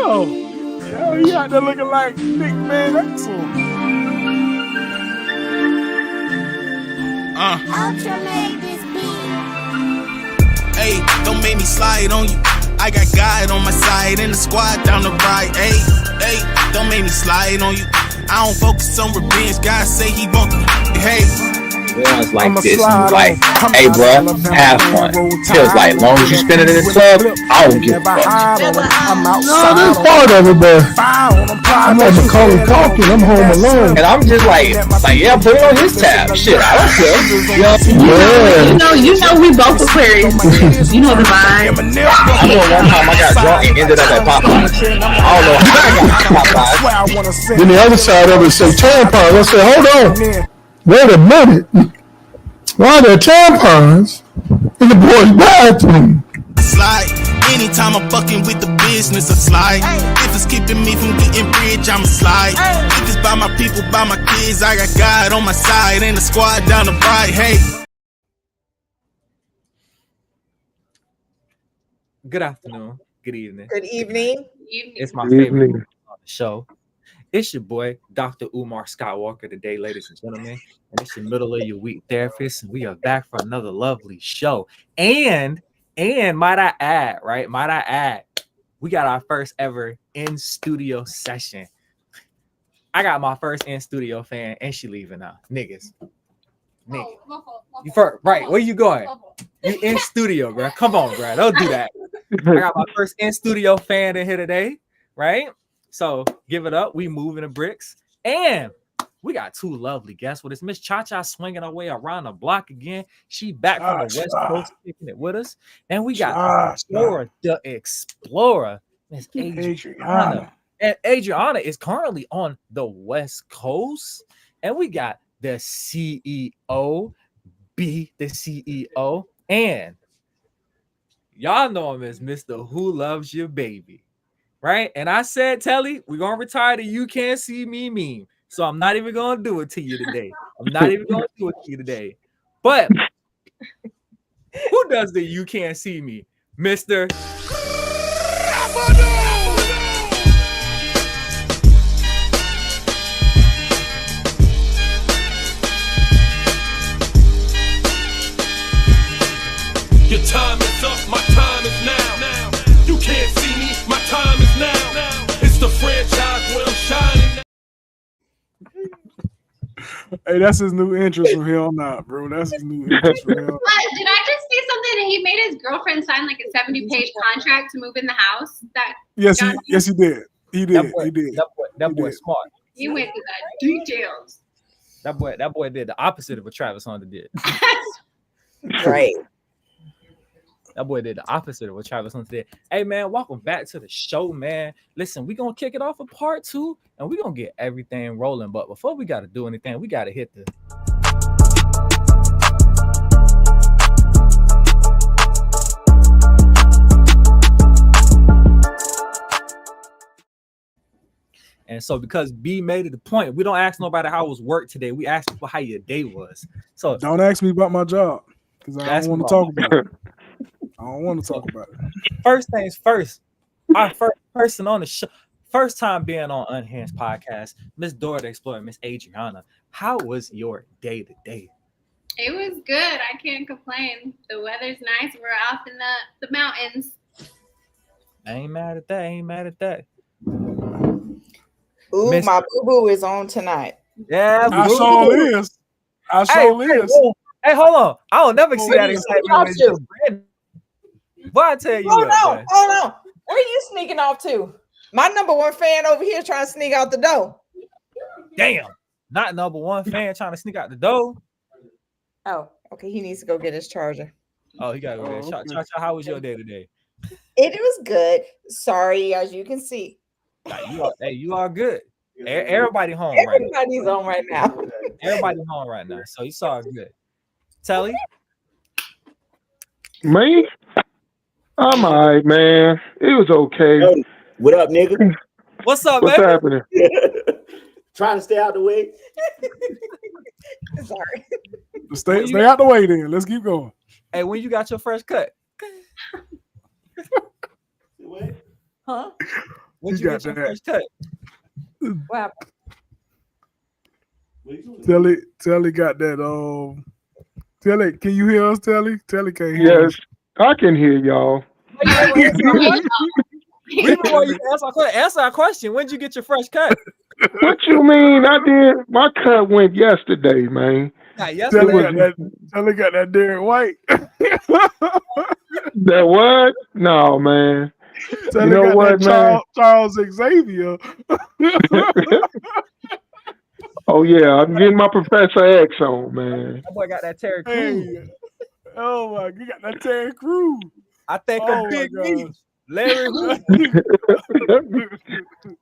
Yo, he out there looking like Nick Man Axel. Ultra made this beat. Hey, don't make me slide on you. I got God on my side and the squad down the right. Hey, don't make me slide on you. I don't focus on revenge. God say he won't. Hey. Feels like this. Like, hey, bro, have fun. Feels like as long as you spend it in the club, I don't give a fuck. No, that's part of it, but I'm on the call talking. I'm home alone. And I'm just like, yeah, put it on his tab. Shit, I don't care. You know, we both Aquarius. You know the vibe. I know one time I got drunk and ended up at Popeyes. I don't know how I got Popeyes. Then the other side of it say tampons. I said, hold on. Wait a minute. Why are there tampons in the boys' bathroom? Slide. Anytime I'm fucking with the business, I slide. If it's keeping me from getting rich, I'ma slide. If it's by my people, by my kids, I got God on my side and the squad down the right. Hey. Good afternoon. Good evening. Good evening. It's my favorite on the show. It's your boy, Dr. Umar Skywalker today, ladies and gentlemen. And it's your middle of your week therapist. And we are back for another lovely show. And might I add, we got our first ever in-studio session. I got my first in-studio fan, and she leaving now. Niggas. You first, right, where you going? You in studio, bro. Come on, bro. Don't do that. I got my first in-studio fan in here today, right? So give it up. We moving the bricks. And we got two lovely guests with us. Miss Cha-Cha swinging her way around the block again. She back from the West Coast kicking it with us. And we got Explorer, the Explorer, Miss Adriana. And Adriana is currently on the West Coast. And we got the CEO, the CEO. And y'all know him as Mr. Who Loves Your Baby. Right? And I said, Telly, we're going to retire the You Can't See Me meme. So I'm not even going to do it to you today. But who does the You Can't See Me? Mr. Your time is up, my time is now. You can't see me, my time is now. It's the franchise where I'm shining. Hey, that's his new interest from here on out, bro. That's his new interest from here on out. What? Did I just see something that he made his girlfriend sign like a 70-page contract to move in the house? Yes, he did. He did. That boy smart. He went to the details. That boy did the opposite of what Travis Hunter did. Right. That boy did the opposite of what Travis Hunter did. Hey, man, welcome back to the show, man. Listen, we're going to kick it off with part 2, and we're going to get everything rolling. But before we got to do anything, we got to hit the... And so because B made it the point, we don't ask nobody how was work today. We ask people how your day was. So don't ask me about my job because I don't want to talk about it. I don't want to talk about it. First things first, our first person on the show, first time being on Unhinged Podcast, Miss Dora the Explorer, Miss Adriana. How was your day today? It was good. I can't complain. The weather's nice. We're off in the mountains. I ain't mad at that. Ooh, my boo-boo is on tonight. Yeah, I sure is. Hey, hold on. I don't never see that excitement. Boy, I tell you hold on. Where are you sneaking off to? My number one fan over here trying to sneak out the door. Damn. Not number one fan trying to sneak out the door. Oh, okay. He needs to go get his charger. Oh, he got to go get his charger. Cha-Cha, how was your day today? It was good. Sorry, as you can see. You are good. Everybody home right now. Everybody's on right now. Everybody home right now. So you saw it good. Telly? Me? I'm all right, man. It was okay. Hey, what up, nigga? What's up, What's baby? happening? Trying to stay out the way. Sorry. Stay out the way then. Let's keep going. Hey, when you got your first cut? What? Huh? When'd you get your first cut? What happened? Telly got that. Telly, can you hear us, Telly? Telly can't hear us. Yes, I can hear y'all. Answer our question. When'd you get your fresh cut? What you mean? I did. My cut went yesterday, man. Not yesterday. Telly got that Derek White. That what? No, man. Telly You know got what, that man? Charles Xavier. Oh yeah, I'm getting my Professor X on, man. That boy got that Terry Crews. Hey, oh my, you got that Terry Crews. I think I'm Big Me. Larry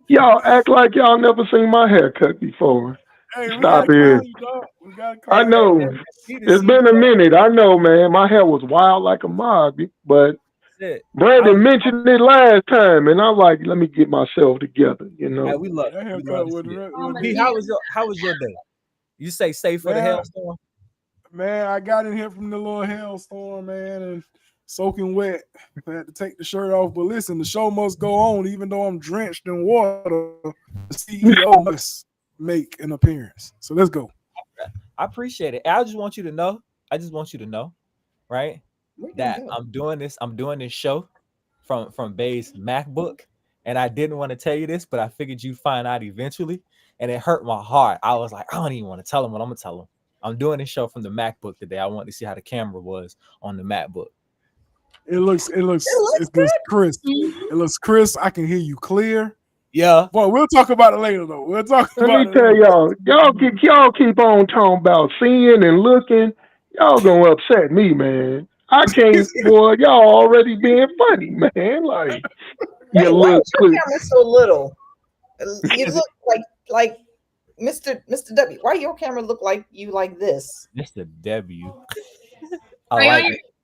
Y'all act like y'all never seen my haircut before. Hey, Stop it. I know. It's been a minute. I know, man. My hair was wild like a mob, but Brandon mentioned it last time, and I'm like, let me get myself together. You know. Hey, we love B, how was your day? You say safe for the hailstorm? Man, I got in here from the little hailstorm, man, and soaking wet. I had to take the shirt off. But listen, the show must go on, even though I'm drenched in water. The CEO must make an appearance. So let's go. I appreciate it. I just want you to know, right? That I'm doing this show from Bay's MacBook. And I didn't want to tell you this, but I figured you'd find out eventually. And it hurt my heart. I was like, I don't even want to tell him what I'm gonna tell him. I'm doing this show from the MacBook today. I want to see how the camera was on the MacBook. It looks crisp. It looks crisp. I can hear you clear. Yeah. Boy, we'll talk about it later though. We'll talk about it. Let me tell y'all keep on talking about seeing and looking. Y'all gonna upset me, man. I can't, boy. Y'all already being funny, man. Like you look so little. You look like Mr. W. Why your camera look like you like this? Mr. W.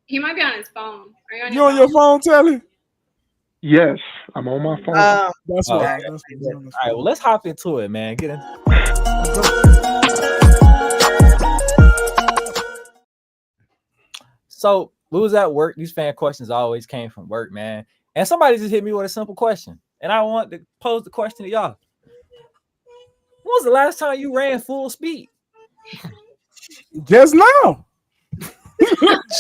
He might be on his phone. Are you on your phone, Telly? Yes, I'm on my phone. That's right. All right, well, let's hop into it, man. Get in. So we was at work. These fan questions always came from work, man. And somebody just hit me with a simple question. And I want to pose the question to y'all. When was the last time you ran full speed? Just now.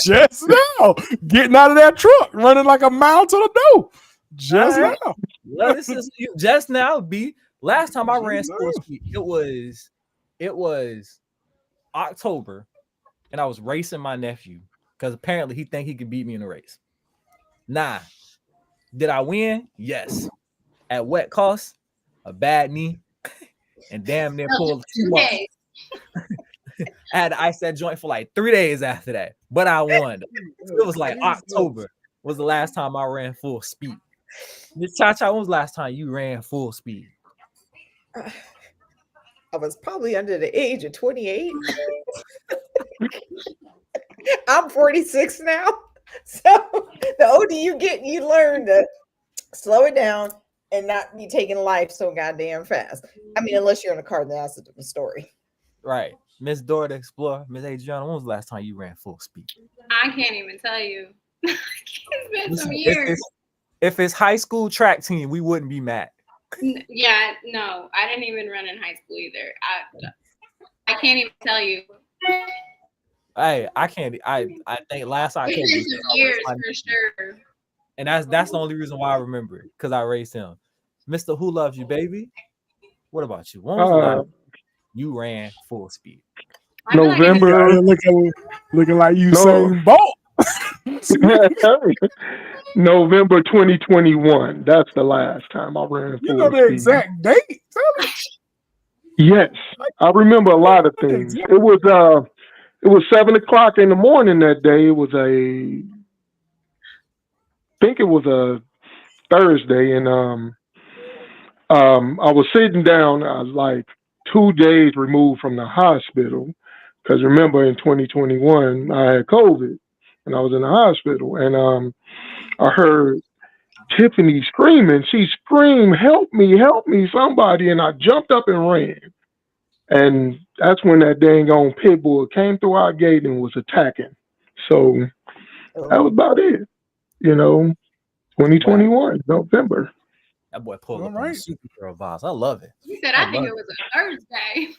Just now. Getting out of that truck, running like a mile to the door. Just now. Well, this is just now, B. Last time I ran full speed, it was October, and I was racing my nephew because apparently he think he could beat me in a race. Nah. Did I win? Yes. At what cost? A bad knee. And damn near pulled 2 months. I had to ice that joint for like 3 days after that, but I won. It was like October was the last time I ran full speed. Miss Cha-Cha, when was the last time you ran full speed? I was probably under the age of 28. I'm 46 now. So the older you get, you learn to slow it down and not be taking life so goddamn fast. I mean, unless you're in a car, that's a different story. Right. Miss Dora the Explorer, Miss Adriana, when was the last time you ran full speed? I can't even tell you. It's been some years. If it's high school track team, we wouldn't be mad. Yeah, no, I didn't even run in high school either. I can't even tell you. Hey, I can't. I think last October. It's been some years for sure. And that's the only reason why I remember it, because I raced him. Mr. Who Loves You, Baby? What about you? When was the last you ran full speed? November. Looking like you saying Bolt. November 2021. That's the last time I ran full speed. You know the exact date? Yes, I remember a lot of things. It was 7:00 in the morning that day. It was I think it was a Thursday, and I was sitting down. I was like 2 days removed from the hospital, because remember in 2021 I had COVID and I was in the hospital, and I heard Tiffany screaming. She screamed, help me, somebody. And I jumped up and ran. And that's when that dang on pit bull came through our gate and was attacking. So that was about it. 2021, November. That boy pulled All up on right. Supergirl vibes. I love it. You said I think it was a Thursday.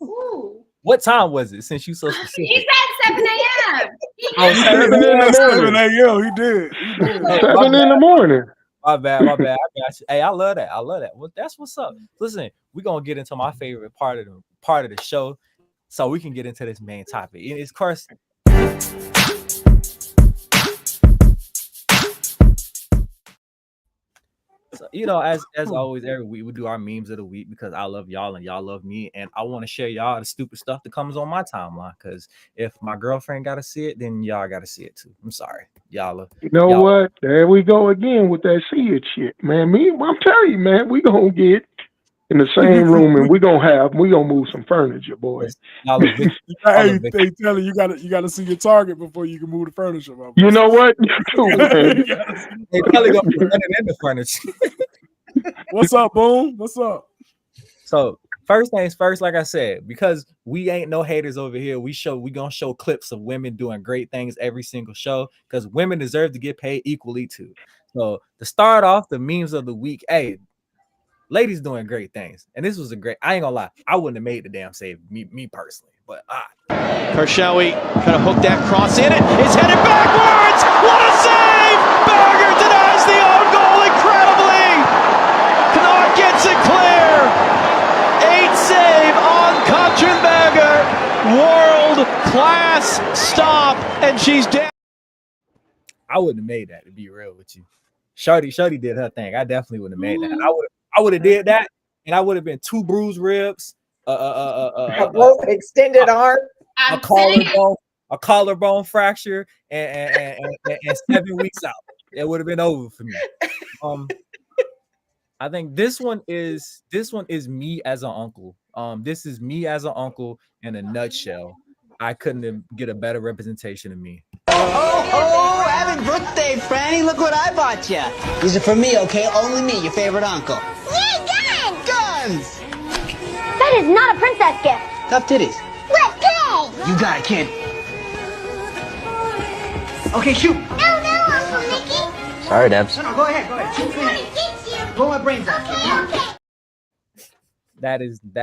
Ooh. What time was it? Since you so specific. He said 7 a.m. Oh, 7 in the morning. 7 a.m. He did. He did. Hey, 7 in the morning. My bad. I got you. Hey, I love that. Well, that's what's up. Listen, we're gonna get into my favorite part of the show, so we can get into this main topic. And it's of course. So, you know, as always, every week we do our memes of the week because I love y'all and y'all love me, and I want to share y'all the stupid stuff that comes on my timeline. Because if my girlfriend got to see it, then y'all got to see it too. I'm sorry, y'all. You know what? There we go again with that see it shit, man. I'm telling you, man, we gonna get in the same room and we gonna move some furniture, boys. Hey, they telling you gotta see your target before you can move the furniture. You know what? You too, man. They probably gonna be running in the furniture. What's up, Boom? What's up? So first things first, like I said, because we ain't no haters over here, we gonna show clips of women doing great things every single show because women deserve to get paid equally too. So to start off the memes of the week, hey, ladies doing great things, and this was I ain't gonna lie, I wouldn't have made the damn save, me personally, but Kershawi trying to hook that cross in, it's headed backwards. What a save! Berger denies the own goal incredibly. Kennard gets it clear. 8 save on Berger. World class stop, and she's down. I wouldn't have made that, to be real with you. Shorty did her thing. I definitely wouldn't have made that. I would have did that, and I would have been 2 bruised ribs, extended arm, a collarbone fracture, and 7 weeks out. It would have been over for me. I think this one is me as an uncle. This is me as an uncle in a nutshell. I couldn't get a better representation of me. Oh, happy birthday, Franny. Look what I bought you. These are for me, okay? Only me, your favorite uncle. Yay, guns! Guns! That is not a princess gift. Tough titties. Let's play! You got it, kid. Okay, shoot. No, Uncle Mickey. Sorry, Debs. No, go ahead. Shoot me. Blow my brains out. Okay. That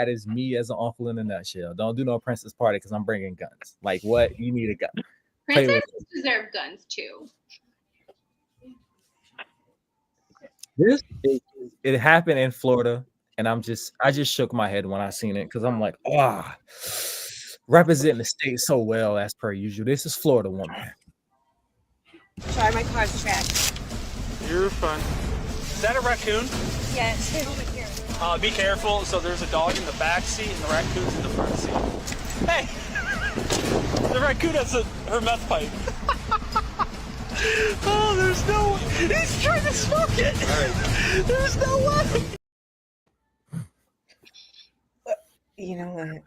is me as an uncle in a nutshell. Don't do no princess party because I'm bringing guns. Like what? You need a gun. Princesses deserve guns too. It happened in Florida, and I just shook my head when I seen it because I'm like, representing the state so well as per usual. This is Florida woman. Sorry, my car's trapped. You're fine. Is that a raccoon? Yes. Be careful. So there's a dog in the back seat and the raccoon's in the front seat. Hey, the raccoon has her meth pipe. Oh, there's no way. He's trying to smoke it. Right. There's no way. You know what?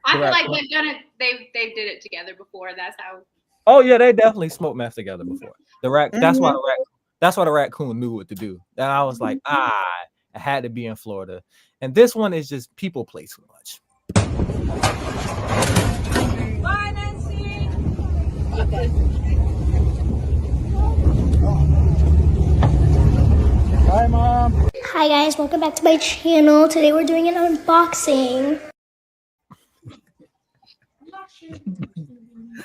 I feel like they've done it. They did it together before. That's how. Oh yeah, they definitely smoked meth together before. That's why the raccoon knew what to do. And I was like, I had to be in Florida. And this one is just people play too much. Bye, Nancy. Hi, Mom. Hi guys, welcome back to my channel. Today we're doing an unboxing.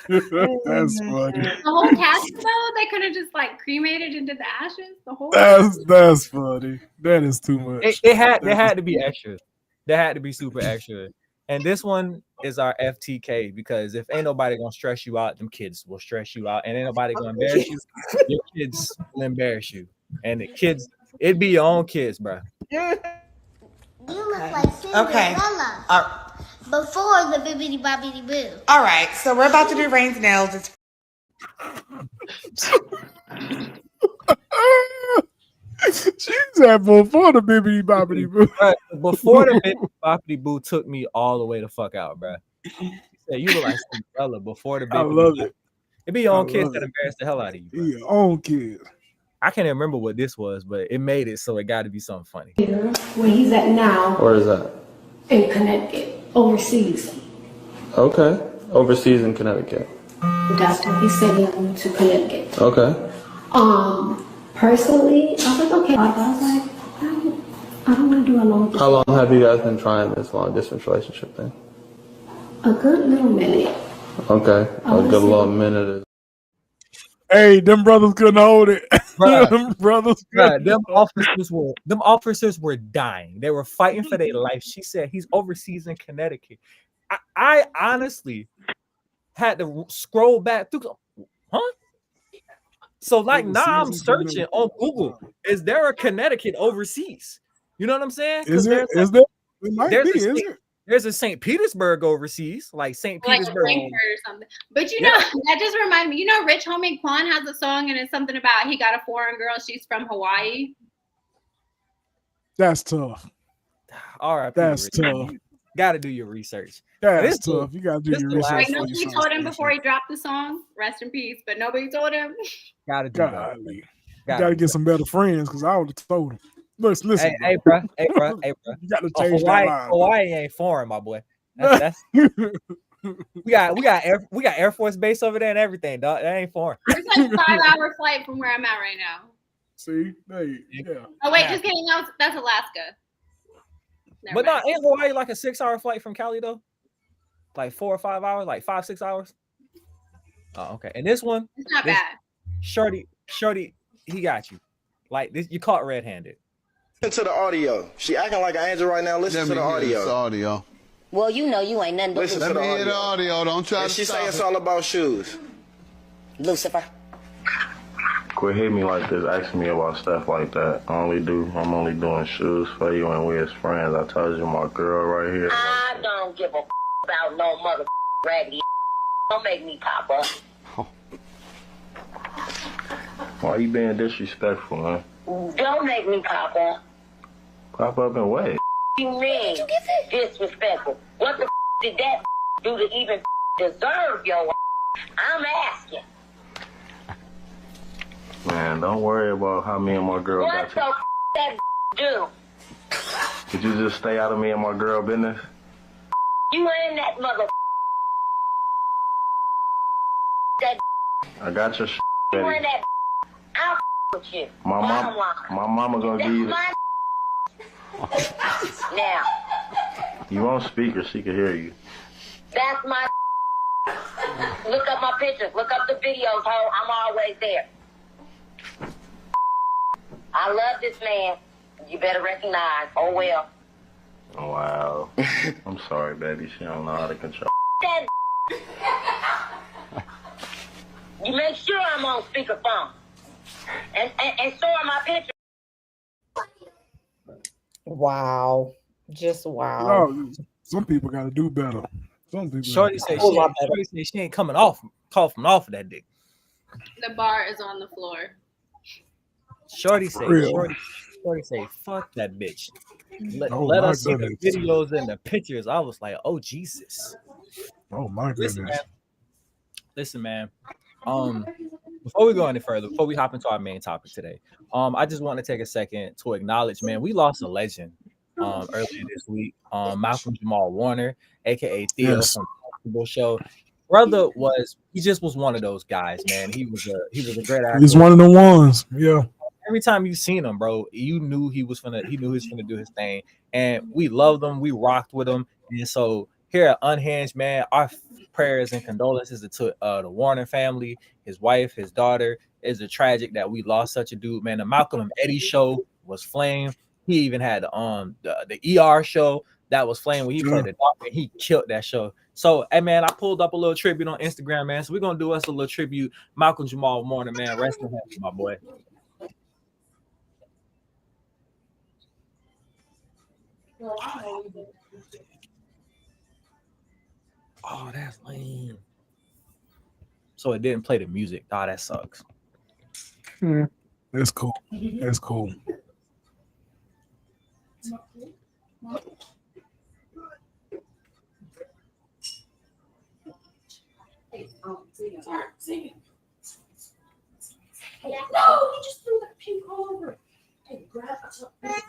That's funny. The whole cast though, they could have just like cremated into the ashes. The whole. That's funny. That is too much. They had to be extra. They had to be super extra. And this one is our FTK because if ain't nobody gonna stress you out, them kids will stress you out, and ain't nobody gonna embarrass you. Your kids will embarrass you, and the kids, it'd be your own kids, bro. You look like Cinderella. Before the bibbidi bobbidi boo. All right, so we're about to do Rain's nails. It's She said before the bibbidi bobbidi boo. Before the bibbidi bobbidi boo took me all the way the fuck out, bro. She said you look like Cinderella before the bibbidi. I love it. It be your own kids that embarrass the hell out of you. Bro. Your own kids. I can't even remember what this was, but it made it so it got to be something funny. Where he's at now. Where is that? In Connecticut, overseas. Okay, overseas in Connecticut. That's when he said he went to Connecticut. Okay. personally, I was like, okay. I was like, I don't want to do a long distance. How long have you guys been trying this long distance relationship thing? A good little minute. Okay, a good little minute is. Hey, them brothers couldn't hold it. Them brothers couldn't them hold officers were dying. They were fighting for their life. She said he's overseas in Connecticut. I honestly had to scroll back through. Huh? So like now I'm searching on Google. Is there a Connecticut overseas? You know what I'm saying? Is there? Is there? It might be. Is it? There's a St. Petersburg overseas, like St. Petersburg, like Frankfurt or something. But you know, that just reminded me. You know, Rich Homie Quan has a song, and it's something about he got a foreign girl. She's from Hawaii. That's tough. All right, that's tough. Got to do your research. That's tough. You got to do your research. Like nobody told him before he dropped the song. Rest in peace. But nobody told him. Got to do that. You got to get some better friends because I would have told him. Listen, hey, bro. You got to change that line. Hawaii ain't foreign, my boy. That's we got Air Force Base over there and everything, dog. That ain't foreign. It's like a 5-hour flight from where I'm at right now. See, Oh wait, just kidding. That's Alaska. But not ain't Hawaii like a 6-hour flight from Cali though? Like 4 or 5 hours, like 5-6 hours. Oh, okay. And this one, it's not bad. Shorty, he got you. Like this, you caught red-handed. Listen to the audio. She acting like an angel right now. Listen to the audio. Well, you know you ain't nothing but Listen to the audio. Don't try to she say it's all about shoes. Lucifer. Quit hitting me like this, asking me about stuff like that. I'm only doing shoes for you and we as friends. I told you my girl right here. I don't give a about no mother raggedy. Don't make me pop up. Why you being disrespectful, man? Don't make me pop up. Pop up and what? You mean disrespectful? What the did that do to even deserve your? I'm asking. Man, don't worry about how me and my girl got you. What the that do? Could you just stay out of me and my girl business? You ain't that mother. That I got your you ain't that. I'll with you. My mama gonna give you my now. You won't speak or she can hear you. That's my look up my pictures, look up the videos, ho. I'm always there. I love this man. You better recognize. Oh well. Oh, wow. I'm sorry, baby. She don't know how to control. That you make sure I'm on speakerphone. And so are my pictures. Wow. Just wow. No, some people got to do better. Some people. Shorty say she ain't coming off of that dick. The bar is on the floor. Shorty say, fuck that bitch. Let us see the videos and the pictures. I was like, oh Jesus. Oh my goodness. Listen, man. Before we go any further, before we hop into our main topic today, I just want to take a second to acknowledge, man, we lost a legend earlier this week. Malcolm Jamal Warner, aka Theo from the Basketball Show. Brother was one of those guys, man. He was a great actor. He's one of the ones, yeah. Every time you seen him, bro, you knew he was gonna do his thing, and we loved him. We rocked with him, and so here at Unhinged, man, our prayers and condolences to the Warner family, his wife, his daughter. It's a tragic that we lost such a dude, man. The Malcolm and Eddie show was flame. He even had the ER show that was flame when he played the doctor. He killed that show. So, hey, man, I pulled up a little tribute on Instagram, man. So we're gonna do us a little tribute. Malcolm Jamal Warner, man, rest in peace, my boy. Oh, that's lame. So it didn't play the music. Oh, that sucks. That's cool. That's cool. No, he just threw that puke all over. Hey, grab it.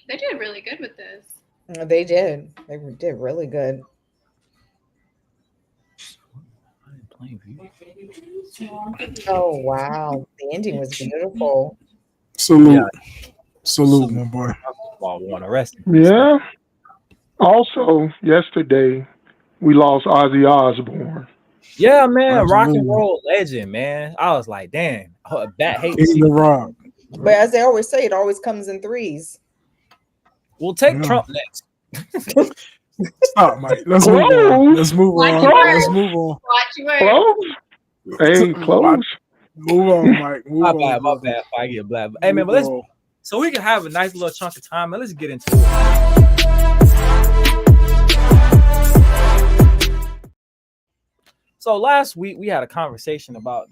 They did really good with this. They did. They did really good. Oh wow, the ending was beautiful. Salute, salute, my boy. Want to rest. Yeah. Also, yesterday we lost Ozzy Osbourne. Yeah, man, rock and Absolutely. roll legend, man. I was like, damn, bat hate to King see. of rock. But as they always say, it always comes in threes. We'll take Yeah. Trump next. Stop, Mike. Let's move on. Let's move on. Let's move on. Watch your words. Close. Hey, close. Move on, Mike. Move My on. bad, my brother. bad. If I get black. Hey, man, but Move let's on. so we can have a nice little chunk of time, and let's get into it. So last week we had a conversation about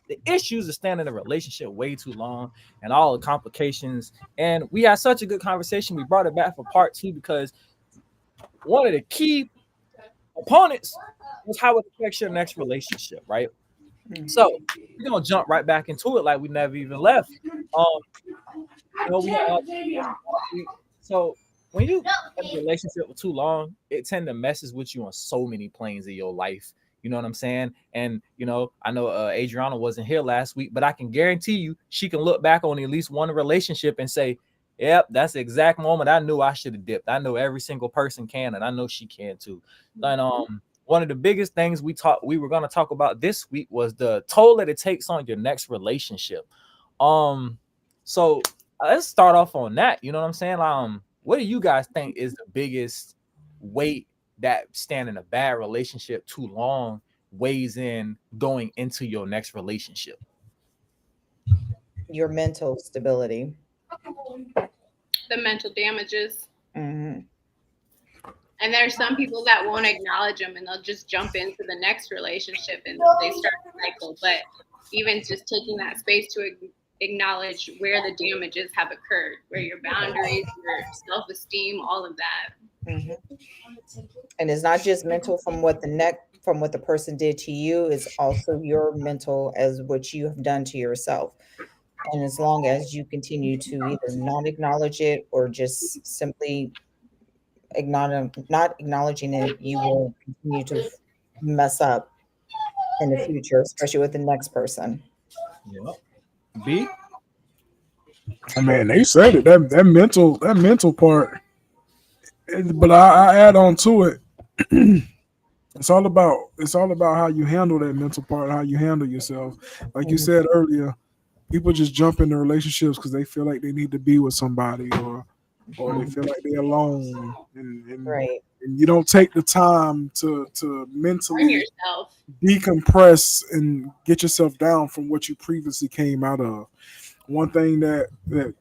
the issues of staying in a relationship way too long and all the complications. And we had such a good conversation. We brought it back for part 2 because one of the key opponents was how it affects your next relationship, right? So we're gonna jump right back into it like we never even left. So when you in a relationship for too long, it tend to messes with you on so many planes of your life. You know what I'm saying? And I know Adriana wasn't here last week, but I can guarantee you she can look back on at least one relationship and say, yep, that's the exact moment I knew I should have dipped. I know every single person can, and I know she can too. And one of the biggest things we were going to talk about this week was the toll that it takes on your next relationship. So let's start off on that. You know what I'm saying? What do you guys think is the biggest weight that staying in a bad relationship too long weighs in going into your next relationship? Your mental stability. The mental damages. Mm-hmm. And there's some people that won't acknowledge them, and they'll just jump into the next relationship and they start the cycle. But even just taking that space to acknowledge where the damages have occurred, where your boundaries, your self-esteem, all of that. Mm-hmm. And it's not just mental from what the person did to you, it's also your mental as what you have done to yourself. And as long as you continue to either not acknowledge it or just simply not acknowledging it, you will continue to mess up in the future, especially with the next person. Yeah. B? I mean, they said it. That mental part. But I add on to it. It's all about how you handle that mental part, how you handle yourself. Like you said earlier, people just jump into relationships because they feel like they need to be with somebody, or they feel like they're alone, and you don't take the time to mentally decompress and get yourself down from what you previously came out of. One thing that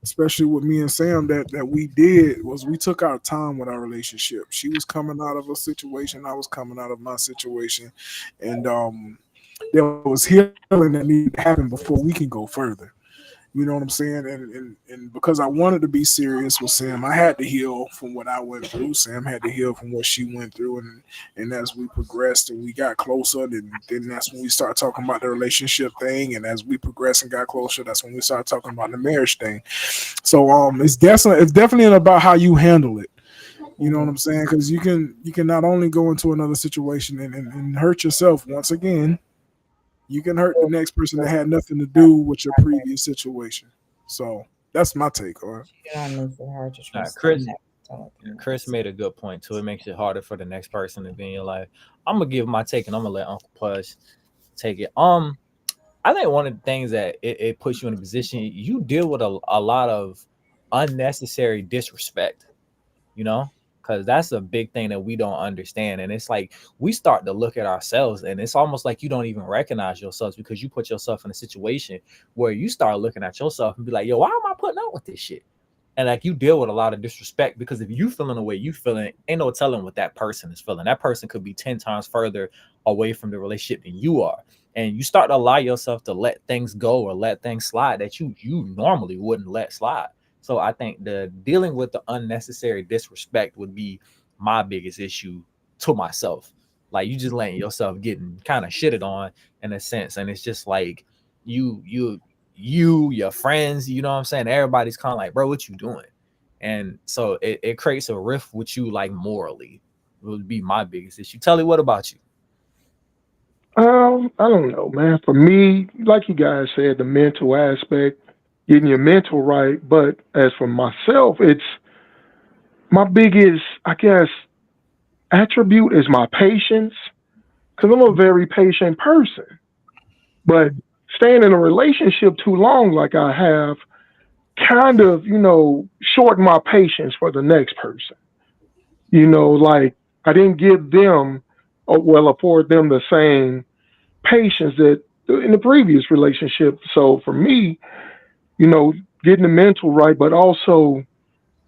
especially with me and Sam that we did was we took our time with our relationship. She was coming out of a situation, I was coming out of my situation, and there was healing that needed to happen before we can go further. You know what I'm saying? And because I wanted to be serious with Sam, I had to heal from what I went through. Sam had to heal from what she went through. And as we progressed and we got closer, then that's when we started talking about the relationship thing. And as we progressed and got closer, that's when we started talking about the marriage thing. So it's definitely about how you handle it. You know what I'm saying? Because you can not only go into another situation and hurt yourself once again, you can hurt the next person that had nothing to do with your previous situation. So that's my take on it. Chris made a good point too. It makes it harder for the next person to be in your life. I'm gonna give my take, and I'm gonna let Uncle Push take it. I think one of the things that it puts you in a position, you deal with a lot of unnecessary disrespect, because that's a big thing that we don't understand. And it's like we start to look at ourselves, and it's almost like you don't even recognize yourselves because you put yourself in a situation where you start looking at yourself and be like, yo, why am I putting up with this shit? And like you deal with a lot of disrespect because if you feeling the way you feeling, ain't no telling what that person is feeling. That person could be 10 times further away from the relationship than you are. And you start to allow yourself to let things go or let things slide that you normally wouldn't let slide. So I think the dealing with the unnecessary disrespect would be my biggest issue to myself. Like you just letting yourself getting kind of shitted on in a sense. And it's just like your friends, you know what I'm saying? Everybody's kind of like, bro, what you doing? And so it creates a rift with you, like morally, would be my biggest issue. Telly, what about you? I don't know, man. For me, like you guys said, the mental aspect, getting your mental right. But as for myself, it's my biggest, I guess, attribute is my patience, because I'm a very patient person. But staying in a relationship too long, like I have, kind of, shorten my patience for the next person. Like I didn't give them, or well, afford them the same patience that in the previous relationship. So for me, you know, getting the mental right, but also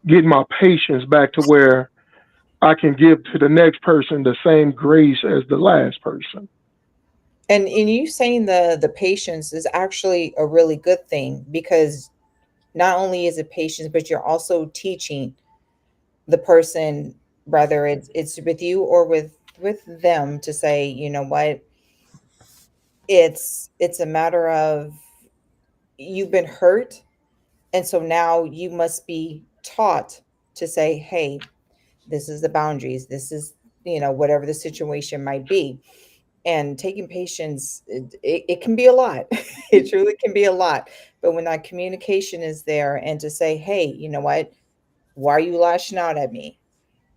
getting my patience back to where I can give to the next person the same grace as the last person. And in you saying the patience is actually a really good thing, because not only is it patience, but you're also teaching the person, whether it's with you or with them, to say, you know what, it's a matter of you've been hurt, and so now you must be taught to say, hey, this is the boundaries, this is, whatever the situation might be. And taking patience, it can be a lot. It truly can be a lot. But when that communication is there, and to say, hey, you know what, why are you lashing out at me?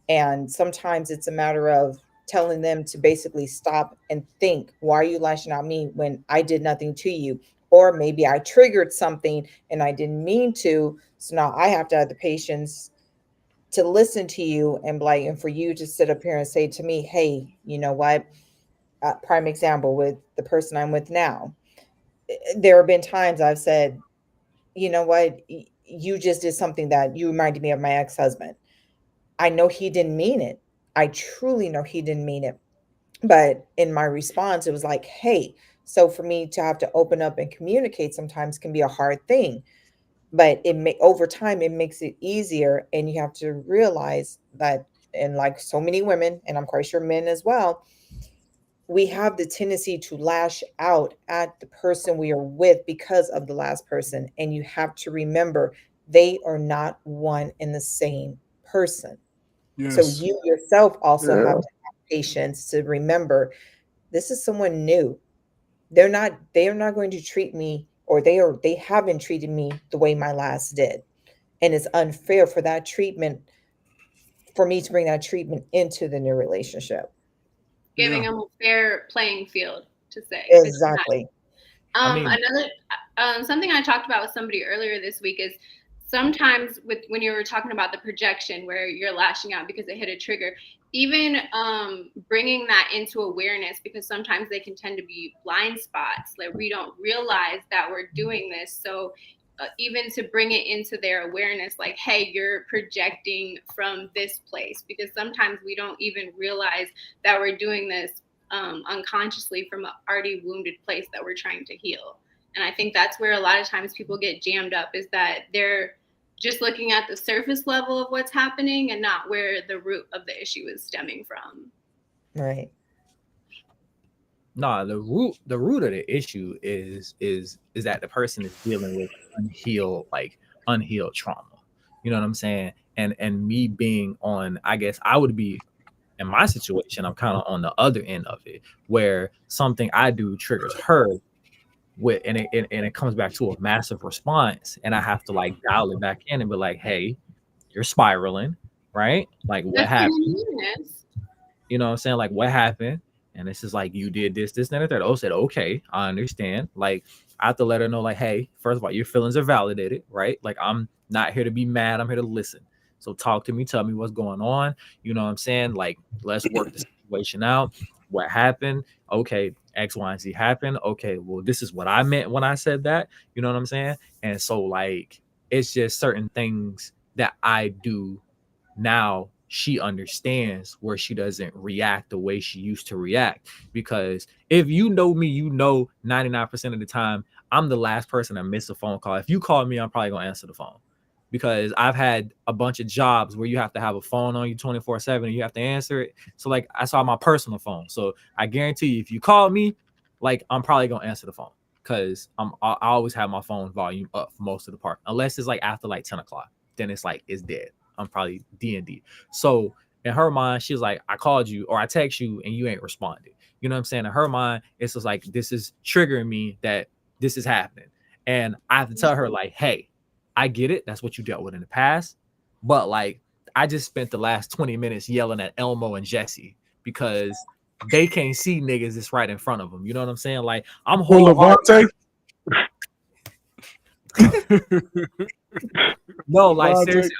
And sometimes it's a matter of telling them to basically stop and think, why are you lashing out at me when I did nothing to you? Or maybe I triggered something and I didn't mean to. So now I have to have the patience to listen to you, and for you to sit up here and say to me, hey, you know what? Prime example with the person I'm with now. There have been times I've said, you know what? You just did something that you reminded me of my ex-husband. I know he didn't mean it. I truly know he didn't mean it. But in my response, it was like, hey, so for me to have to open up and communicate sometimes can be a hard thing. But over time, it makes it easier. And you have to realize that, and like so many women, and I'm quite sure men as well, we have the tendency to lash out at the person we are with because of the last person. And you have to remember, they are not one and the same person. So Yes. you yourself also Yeah. have to have patience to remember, this is someone new. They are not going to treat me, or they haven't treated me the way my last did. And it's unfair for that treatment, for me to bring that treatment into the new relationship. Giving Yeah. them a fair playing field to say. 'Cause Exactly. I mean, Another something I talked about with somebody earlier this week is sometimes when you were talking about the projection where you're lashing out because it hit a trigger, even bringing that into awareness, because sometimes they can tend to be blind spots, like we don't realize that we're doing this. So even to bring it into their awareness, like, hey, you're projecting from this place, because sometimes we don't even realize that we're doing this unconsciously from an already wounded place that we're trying to heal. And I think that's where a lot of times people get jammed up, is that they're just looking at the surface level of what's happening and not where the root of the issue is stemming from. Right. nah, the root of the issue is that the person is dealing with unhealed trauma. You know what I'm saying? And me being on, I guess I would be in my situation, I'm kind of on the other end of it, where something I do triggers her with, and it comes back to a massive response, and I have to like dial it back in and be like, hey, you're spiraling, right? Like what That's happened? humaneness. You know what I'm saying? Like what happened? And this is like, you did this, and the third. Oh, said, okay, I understand. Like I have to let her know, like, hey, first of all, your feelings are validated, right? Like I'm not here to be mad. I'm here to listen. So talk to me, tell me what's going on. You know what I'm saying? Like, let's work the situation out. What happened? Okay, X, Y, and Z happened. Okay, well, this is what I meant when I said that. You know what I'm saying? And so like it's just certain things that I do now. She understands where she doesn't react the way she used to react, because if you know me, 99% of the time I'm the last person to miss a phone call. If you call me, I'm probably gonna answer the phone, because I've had a bunch of jobs where you have to have a phone on you 24/7 and you have to answer it. So like I saw my personal phone, so I guarantee you, if you call me, like I'm probably gonna answer the phone, because I always have my phone volume up for most of the part, unless it's like after like 10 o'clock. then it's like it's dead. I'm probably D&D. So in her mind, she's like, I called you or I text you and you ain't responded. You know what I'm saying? In her mind, it's just like this is triggering me that this is happening. And I have to tell her, like, hey, I get it. That's what you dealt with in the past. But like, I just spent the last 20 minutes yelling at Elmo and Jesse because they can't see niggas that's right in front of them. You know what I'm saying? Like, I'm Well, wholehearted. Levante. No, like Levante. seriously,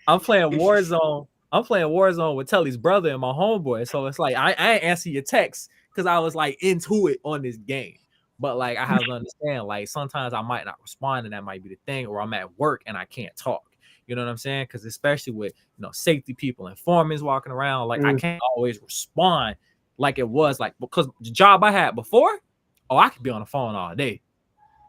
I'm playing Warzone. I'm playing Warzone with Telly's brother and my homeboy. So it's like I ain't answer your text because I was like into it on this game. But like I have to understand, like sometimes I might not respond, and that might be the thing, or I'm at work and I can't talk. You know what I'm saying? Because especially with safety people and foremen walking around, like I can't always respond like it was like because the job I had before, I could be on the phone all day.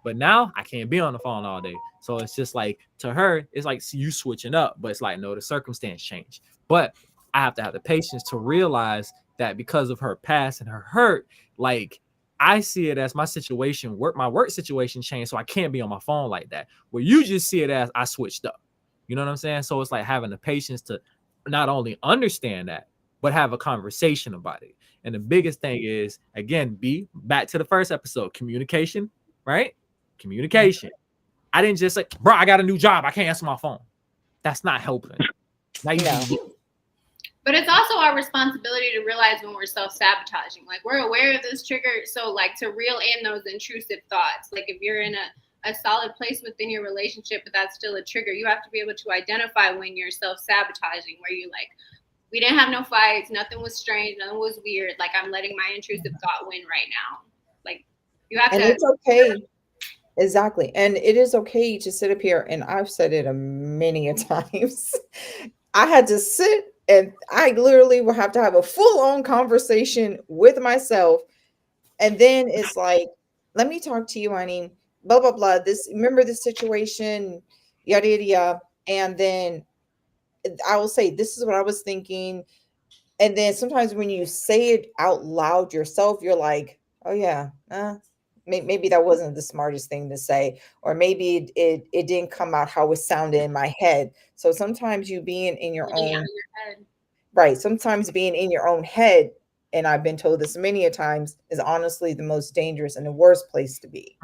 But now I can't be on the phone all day. So it's just like to her, it's like you switching up, but it's like, no, the circumstance changed. But I have to have the patience to realize that because of her past and her hurt, like I see it as my situation, my work situation changed. So I can't be on my phone like that. Where you just see it as I switched up. You know what I'm saying? So it's like having the patience to not only understand that, but have a conversation about it. And the biggest thing is, again, back to the first episode, communication, right? Communication. I didn't just say, bro, I got a new job. I can't answer my phone. That's not helping. But it's also our responsibility to realize when we're self-sabotaging. Like we're aware of this trigger. So like to reel in those intrusive thoughts. Like if you're in a solid place within your relationship, but that's still a trigger, you have to be able to identify when you're self-sabotaging, where you like, we didn't have no fights. Nothing was strange. Nothing was weird. Like I'm letting my intrusive thought win right now. Like you have and to. It's okay. Exactly. And it is okay to sit up here, and I've said it many a times. I had to sit and I literally will have to have a full-on conversation with myself. And then it's like, let me talk to you, honey, blah, blah, blah. Remember this situation, yada, yada, yada. And then I will say, this is what I was thinking. And then sometimes when you say it out loud yourself, you're like, oh yeah, maybe that wasn't the smartest thing to say, or maybe it didn't come out how it sounded in my head. So sometimes you being in your own right, sometimes being in your own head, and I've been told this many a times, is honestly the most dangerous and the worst place to be.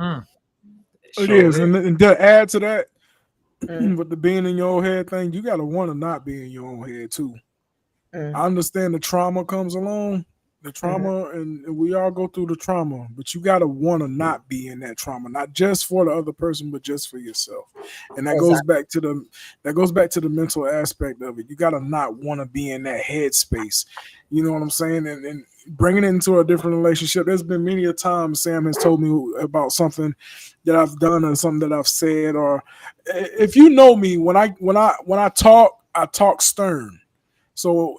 It is. And to add to that, with the being in your own head thing, you gotta want to not be in your own head too. I understand the trauma comes along. The trauma, and we all go through the trauma, but you gotta want to not be in that trauma, not just for the other person, but just for yourself. And that goes back to the mental aspect of it. You gotta not want to be in that headspace. You know what I'm saying? And bringing it into a different relationship. There's been many a time Sam has told me about something that I've done or something that I've said, or if you know me, when I talk stern. So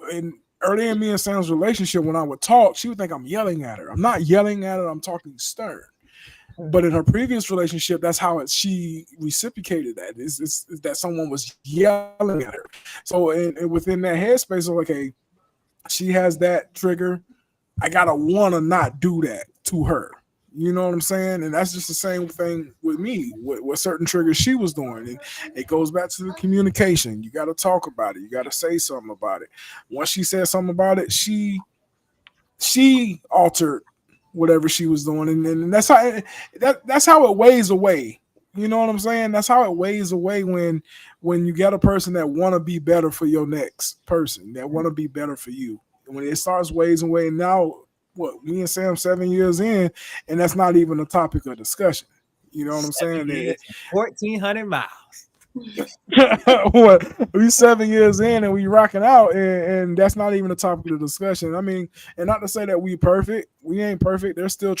early in me and Sam's relationship, when I would talk, she would think I'm yelling at her. I'm not yelling at her. I'm talking stern. But in her previous relationship, that's how she reciprocated that. It's that someone was yelling at her. So and within that headspace of, okay, she has that trigger. I got to want to not do that to her. You know what I'm saying? And that's just the same thing with me, with certain triggers she was doing. And it goes back to the communication. You got to talk about it. You got to say something about it. Once she said something about it, she altered whatever she was doing. And that's how it weighs away. You know what I'm saying? That's how it weighs away when you get a person that want to be better for your next person, that want to be better for you. When it starts weighing away, now, what, me and Sam 7 years in, and that's not even a topic of discussion. You know what I'm saying? 1,400 miles. What, we 7 years in and we rocking out, and that's not even a topic of discussion. I mean, and not to say that we perfect. We ain't perfect. There's still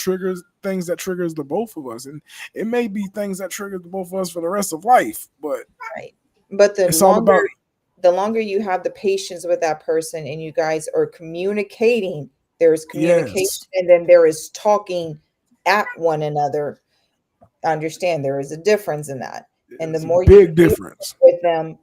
things that triggers the both of us, and it may be things that trigger the both of us for the rest of life. But but it's all about the longer you have the patience with that person and you guys are communicating, there's communication, and then there is talking at one another. Understand there is a difference in that. And the more you difference with them,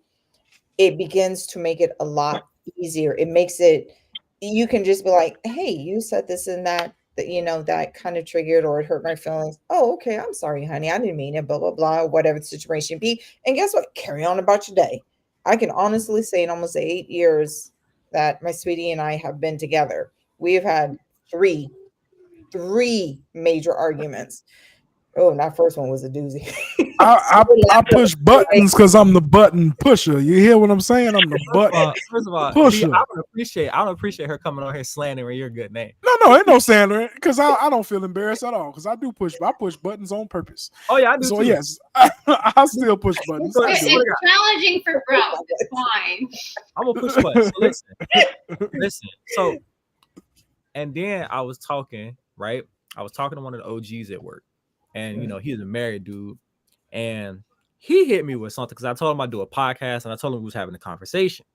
it begins to make it a lot easier. It makes it, you can just be like, hey, you said this and that, that kind of triggered or it hurt my feelings. Oh, okay. I'm sorry, honey. I didn't mean it, blah, blah, blah, whatever the situation be. And guess what? Carry on about your day. I can honestly say in almost 8 years that my sweetie and I have been together, we have had three major arguments. Oh, and that first one was a doozy. I push buttons because I'm the button pusher. You hear what I'm saying? I'm the button First of all, pusher. I don't appreciate her coming on here slandering your good name. No, ain't no slandering because I don't feel embarrassed at all because I push buttons on purpose. Oh yeah, I do. So too. yes, I still push buttons. It's challenging for growth. It's fine. I'm gonna push buttons. So listen. So, and then I was talking, right? I was talking to one of the OGs at work, and you know he's a married dude, and he hit me with something because I told him I'd do a podcast, and I told him we was having a conversation.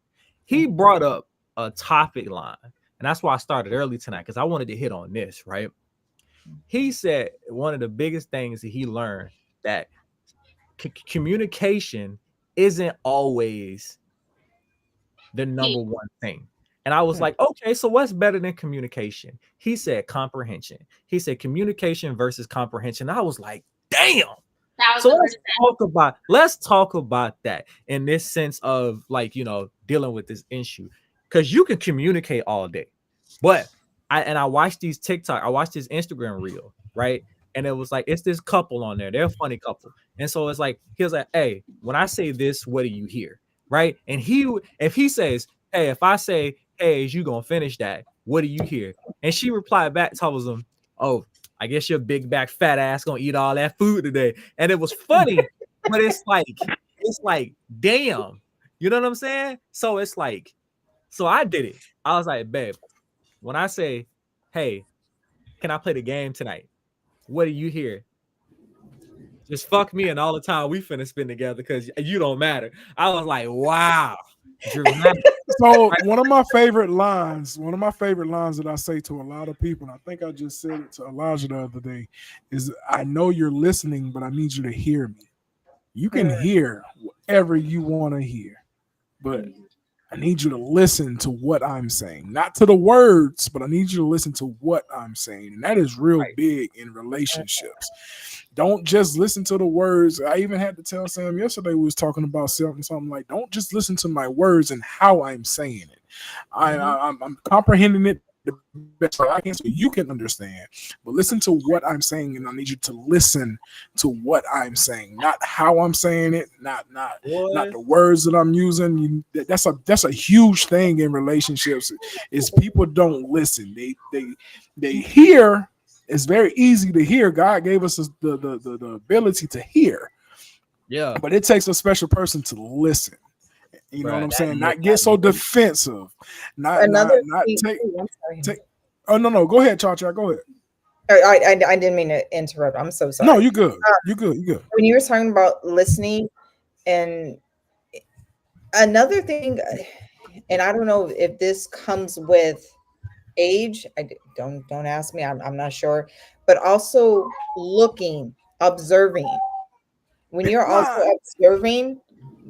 He brought up a topic line, and that's why I started early tonight because I wanted to hit on this, right? He said one of the biggest things that he learned that communication isn't always the number one thing. And I was like, okay, so what's better than communication? He said comprehension. He said communication versus comprehension. I was like, damn. So let's talk about that in this sense of like, you know, dealing with this issue. Because you can communicate all day. But I watched these TikTok, I watched this Instagram reel, right? And it was like, it's this couple on there. They're a funny couple. And so it's like, he was like, hey, when I say this, what do you hear? Right? And if he says, hey, if I say, hey, is you gonna finish that? What do you hear? And she replied back, tells him, oh, I guess your big back fat ass gonna eat all that food today. And it was funny, but it's like, damn, you know what I'm saying? So it's like, so I did it. I was like, babe, when I say, hey, can I play the game tonight? What do you hear? Just fuck me and all the time we finna spend together because you don't matter. I was like, wow. So one of my favorite lines that I say to a lot of people, and I think I just said it to Elijah the other day, is I know you're listening, but I need you to hear me. You can hear whatever you want to hear, but I need you to listen to what I'm saying, not to the words, but I need you to listen to what I'm saying. And that is real big in relationships. Don't just listen to the words. I even had to tell Sam yesterday, we was talking about something like, don't just listen to my words and how I'm saying it. I'm comprehending it the best I can so you can understand, but listen to what I'm saying, and I need you to listen to what I'm saying, not how I'm saying it, not the words that I'm using. That's a huge thing in relationships is people don't listen. They hear. It's very easy to hear. God gave us the ability to hear. Yeah. But it takes a special person to listen. You know what I'm saying? Not get so defensive. Not take. Oh no. Go ahead, Cha-Cha. Go ahead. I didn't mean to interrupt. I'm so sorry. No, you're good. You're good. When you were talking about listening, and another thing, and I don't know if this comes with age. Don't ask me. I'm not sure. But also looking, observing. When you're also observing,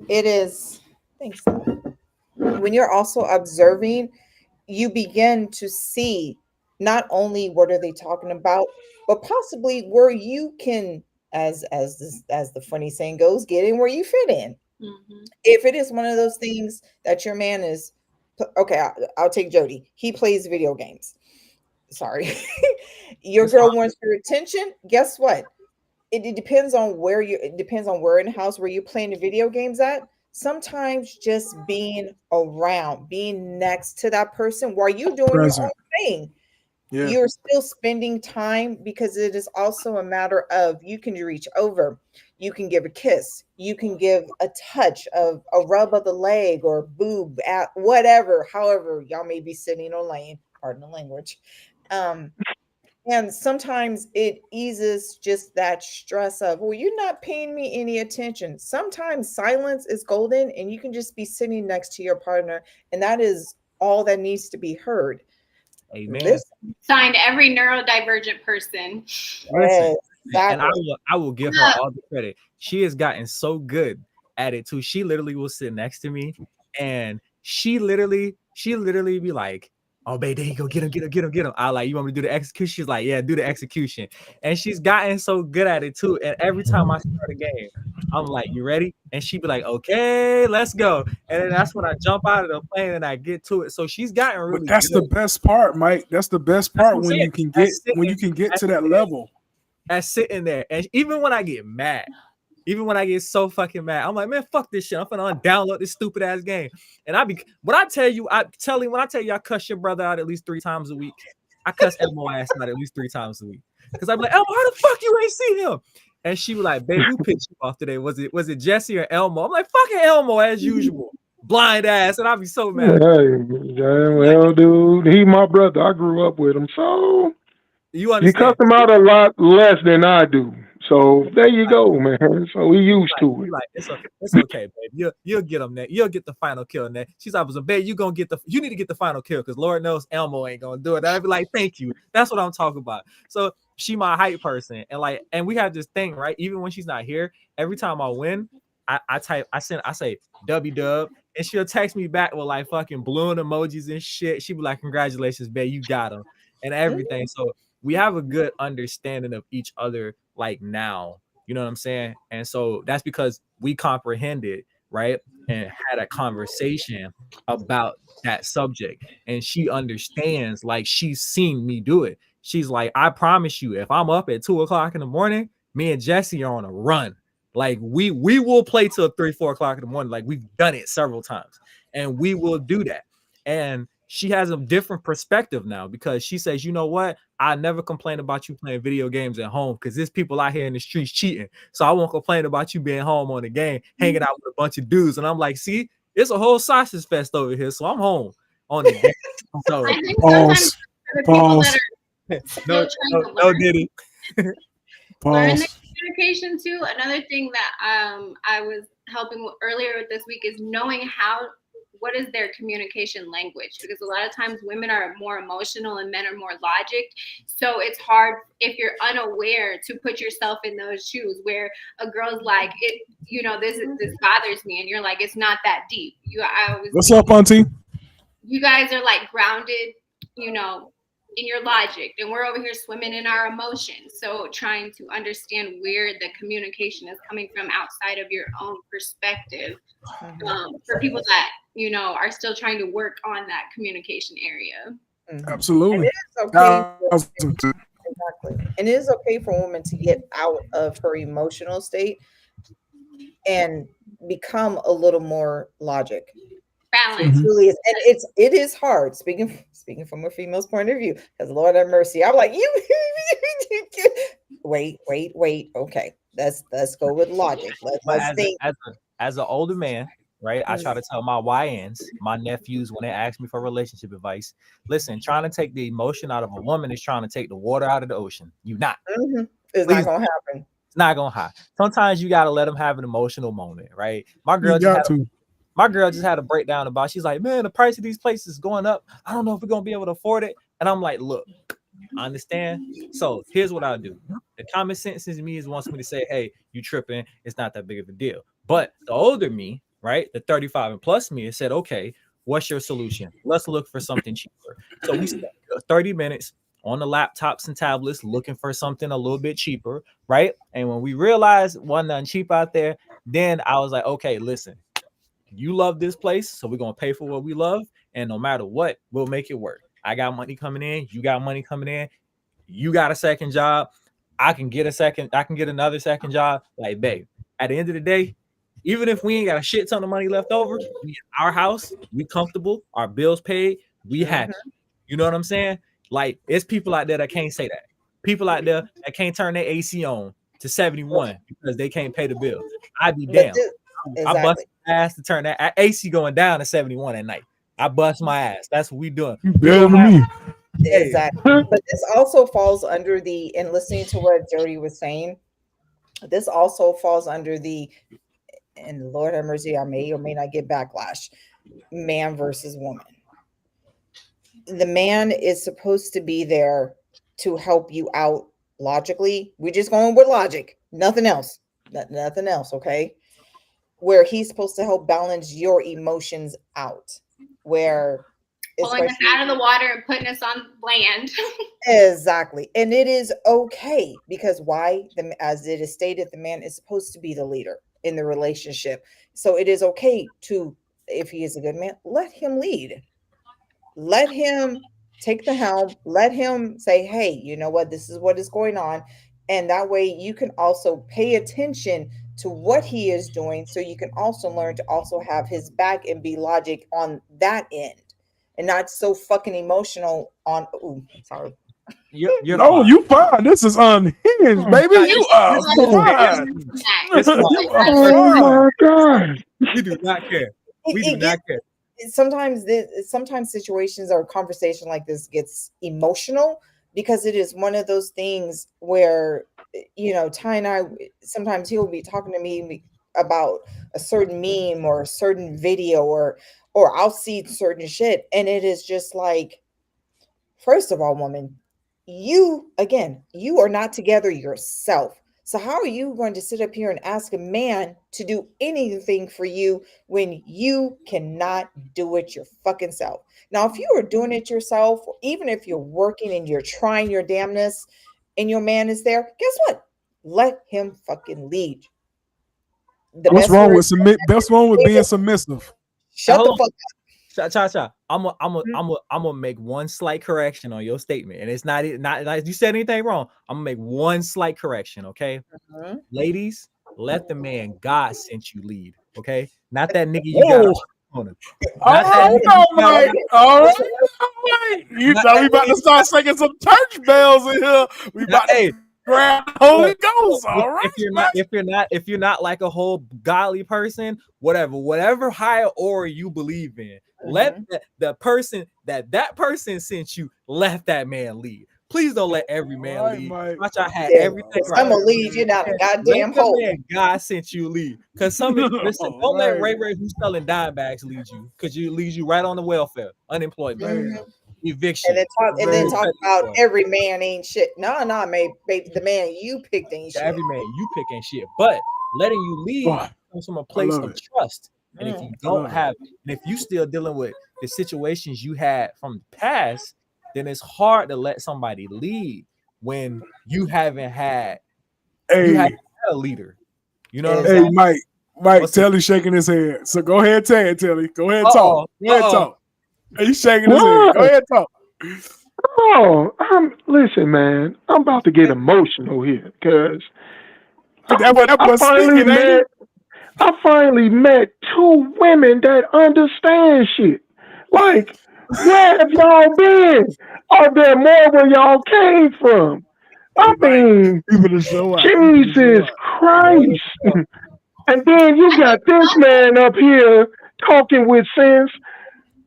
it is. Thanks. When you're also observing, you begin to see not only what are they talking about, but possibly where you can, as the funny saying goes, get in where you fit in. Mm-hmm. If it is one of those things that your man is, okay, I'll take Jody. He plays video games. Sorry. Your girl wants your attention. Guess what? It depends on where in the house where you're playing the video games at. Sometimes just being around, being next to that person while you're doing your own thing. Yeah. You're still spending time because it is also a matter of you can reach over, you can give a kiss, you can give a touch of a rub of the leg or boob at whatever, however y'all may be sitting or laying, pardon the language. And sometimes it eases just that stress of, well, you're not paying me any attention. Sometimes silence is golden and you can just be sitting next to your partner. And that is all that needs to be heard. Amen. Signed every neurodivergent person. Listen, and I will give her all the credit. She has gotten so good at it too. She literally will sit next to me and she literally be like, oh, babe, there you go. Get him. I like, you want me to do the execution? She's like, yeah, do the execution. And she's gotten so good at it too. And every time I start a game, I'm like, you ready? And she'd be like, okay, let's go. And then that's when I jump out of the plane and I get to it. So she's gotten really But that's good. the best part, Mike. That's the best part when you can get to that level. At sitting there. And even when I get mad, even when I get so fucking mad, I'm like, man, fuck this shit. I'm finna download this stupid ass game. And when I tell you I cuss your brother out at least 3 times a week. I cuss Elmo ass out at least 3 times a week. Because I'm like, Elmo, how the fuck you ain't see him? And she was like, babe, who pissed you off today? Was it Jesse or Elmo? I'm like, fucking Elmo as usual. Blind ass. And I'll be so mad. Well, dude, he my brother. I grew up with him. So you understand? You cuss him out a lot less than I do. So there you go, man. So we used to it. Like, it's okay, babe. You'll get him next. You'll get the final kill next. She's like, babe, you need to get the final kill because Lord knows Elmo ain't gonna do it. I'd be like, thank you. That's what I'm talking about. So she my hype person, and we have this thing, right? Even when she's not here, every time I win, I say W-dub, and she'll text me back with like fucking balloon emojis and shit. She'd be like, congratulations, babe, you got him, and everything. So we have a good understanding of each other, like now, you know what I'm saying? And so that's because we comprehended, right? And had a conversation about that subject. And she understands, like she's seen me do it. She's like, I promise you, if I'm up at 2:00 in the morning, me and Jesse are on a run. Like we will play till 3-4 o'clock in the morning. Like we've done it several times, and we will do that. And she has a different perspective now because she says, you know what? I never complain about you playing video games at home because there's people out here in the streets cheating. So I won't complain about you being home on the game, hanging out with a bunch of dudes. And I'm like, see, it's a whole sausage fest over here. So I'm home on the game. So Pause. No, Diddy. Learn the communication too. Another thing that I was helping with earlier with this week is knowing what is their communication language, because a lot of times women are more emotional and men are more logic. So it's hard if you're unaware to put yourself in those shoes where a girl's like, this bothers me, and you're like, it's not that deep. What's up, auntie? You guys are like grounded, in your logic, and we're over here swimming in our emotions. So trying to understand where the communication is coming from outside of your own perspective, for people that are still trying to work on that communication area. Absolutely. Exactly. And it is okay for a woman to get out of her emotional state and become a little more logic. Balance. It really is, and it is hard. Speaking from a female's point of view, because Lord have mercy, I'm like, you wait. Okay, let's go with logic. Let's think. As an older man, right? I try to tell my YNs, my nephews, when they ask me for relationship advice, listen, trying to take the emotion out of a woman is trying to take the water out of the ocean. You not. It's not gonna happen. It's not gonna happen. Sometimes you gotta let them have an emotional moment, right? My girl just had a breakdown about, she's like, man, the price of these places is going up. I don't know if we're going to be able to afford it. And I'm like, look, I understand. So here's what I'll do. The common sense in me wants me to say, hey, you tripping. It's not that big of a deal. But the older me, right, the 35 and plus me, said, okay, what's your solution? Let's look for something cheaper. So we spent 30 minutes on the laptops and tablets looking for something a little bit cheaper, right? And when we realized wasn't cheap out there, then I was like, okay, listen. You love this place, so we're gonna pay for what we love, and no matter what, we'll make it work. I got money coming in, you got money coming in, you got a second job, I can get another second job. Like, babe, at the end of the day, even if we ain't got a shit ton of money left over, our house, we comfortable, our bills paid, we happy. You know what I'm saying? Like, it's people out there that can't say that. People out there that can't turn their AC on to 71 because they can't pay the bill. I'd be damned. I bust my ass to turn that AC going down to 71 at night. I bust my ass. That's what we doing. Exactly. But this also falls under and listening to what Jody was saying, this also falls under and Lord have mercy, I may or may not get backlash, man versus woman. The man is supposed to be there to help you out logically. We're just going with logic. Nothing else. Nothing else, okay? Where he's supposed to help balance your emotions out, where pulling us out of the water and putting us on land. Exactly. And it is okay, because why? As it is stated, the man is supposed to be the leader. in the relationship. So it is okay to, if he is a good man, let him lead. Let him take the helm. Let him say, hey, you know what? This is what is going on. And that way you can also pay attention to what he is doing. So you can also learn to also have his back and be logic on that end and not so fucking emotional on, sorry. You're no, fine. you fine. This is unhinged, baby. You are fine. It's fine. You are Oh fine. my God. We do not care. We do not care. Sometimes situations or conversation like this gets emotional because it is one of those things where, you know, Ty and I, sometimes he'll be talking to me about a certain meme or a certain video or I'll see certain shit, and it is just like, first of all, woman, you are not together yourself. So how are you going to sit up here and ask a man to do anything for you when you cannot do it your fucking self? Now, if you are doing it yourself, or even if you're working and you're trying your damnness and your man is there, guess what? Let him fucking lead. What's wrong with being submissive? Shut the fuck up. Cha. I'm gonna make one slight correction on your statement, and it's not like you said anything wrong. I'm gonna make one slight correction, okay? Ladies, let the man God sent you lead, okay? Not that nigga you got on him. All right. You know we about to start singing some church bells in here. We about to grab the Holy Ghost. All right. If you're not like a whole godly person, whatever higher aura you believe in, let the person that person sent you, let that man lead. Please don't let every man lead. Watch, I had everything right. I'm gonna lead you down the goddamn hole. God sent you lead. Because don't let Ray who's selling dime bags lead you, because you leads you right on the welfare, unemployment, eviction, and then talk about every man ain't shit. No, baby, the man you picked ain't shit. Every man you pick ain't shit, but letting you lead comes from a place of trust. And if you don't have, and if you still dealing with the situations you had from the past, then it's hard to let somebody lead when you haven't had a leader. You know what I'm saying? Mike, Telly shaking his head. So go ahead, Telly. Go ahead, talk. Go ahead, talk. He's shaking his head. Go ahead, talk. Oh, listen, man. I'm about to get emotional here because I finally met two women that understand shit. Like, where have y'all been? Are there more where y'all came from? I mean, Jesus Christ. And then you got this man up here talking with sense.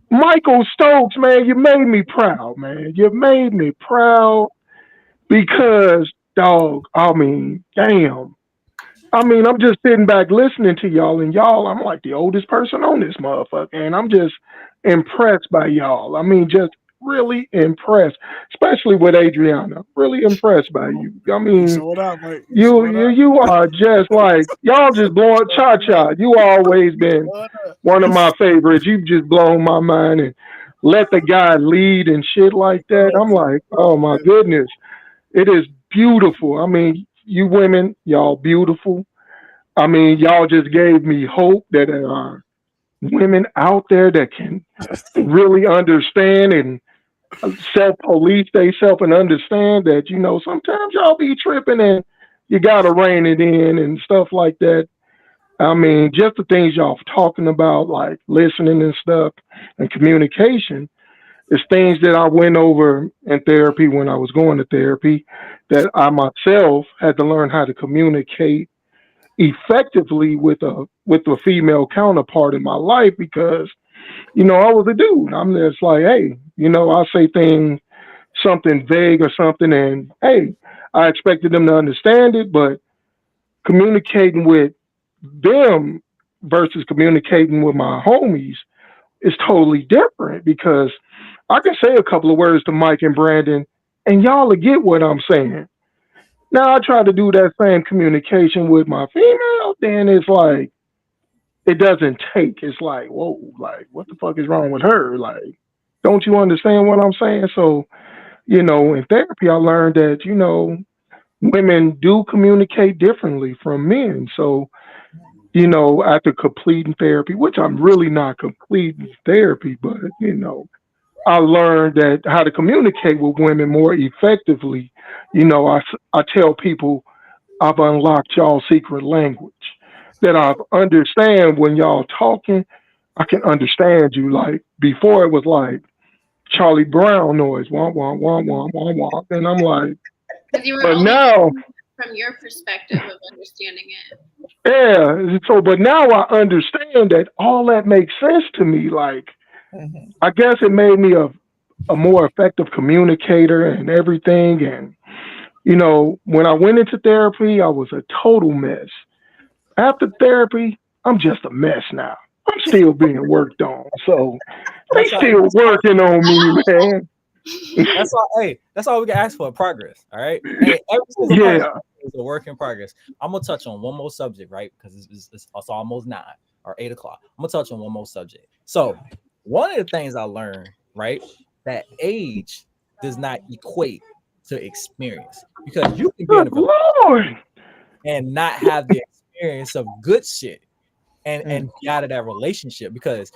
Michael Stokes, man, you made me proud, man. You made me proud because, dog, I mean, damn. I mean, I'm just sitting back listening to y'all, and I'm like the oldest person on this motherfucker, and I'm just impressed by y'all. I mean, just really impressed, especially with Adriana. Really impressed by you. I mean, you are just like, y'all just blowing Cha-Cha. You always been one of my favorites. You've just blown my mind and let the guy lead and shit like that. I'm like, oh my goodness, it is beautiful. I mean, you women, y'all beautiful. I mean, y'all just gave me hope that there are women out there that can really understand and self-police themselves and understand that, you know, sometimes y'all be tripping and you got to rein it in and stuff like that. I mean, just the things y'all talking about, like listening and stuff and communication, is things that I went over in therapy when I was going to therapy, that I myself had to learn how to communicate effectively with a female counterpart in my life, because, you know, I was a dude. I'm just like, hey, you know, I'll say something vague or something, and hey, I expected them to understand it, but communicating with them versus communicating with my homies is totally different, because I can say a couple of words to Mike and Brandon and y'all will get what I'm saying. Now I try to do that same communication with my female, then it's like, it doesn't take. It's like, whoa, like, what the fuck is wrong with her? Like, don't you understand what I'm saying? So, you know, in therapy, I learned that, you know, women do communicate differently from men. So after completing therapy, which I'm really not completing therapy, but I learned that how to communicate with women more effectively. I tell people I've unlocked y'all secret language, that I understand when y'all talking. I can understand you. Like before, it was like Charlie Brown noise, wah wah wah wah wah wah, and I'm like, Because you were but only now, from your perspective of understanding it. yeah. So, but now I understand that all that makes sense to me. Like, I guess it made me a more effective communicator and everything. And when I went into therapy, I was a total mess. After therapy, I'm just a mess now. I'm still being worked on. So they still working on me, man. That's all. Hey, that's all we can ask for. Progress. All right. Hey, every single person is a work in progress. I'm gonna touch on one more subject, right? Because it's almost 9 or 8 o'clock. I'm gonna touch on one more subject. So one of the things I learned, right, that age does not equate to experience, because you can be in a relationship and not have the experience of good shit and be out of that relationship, because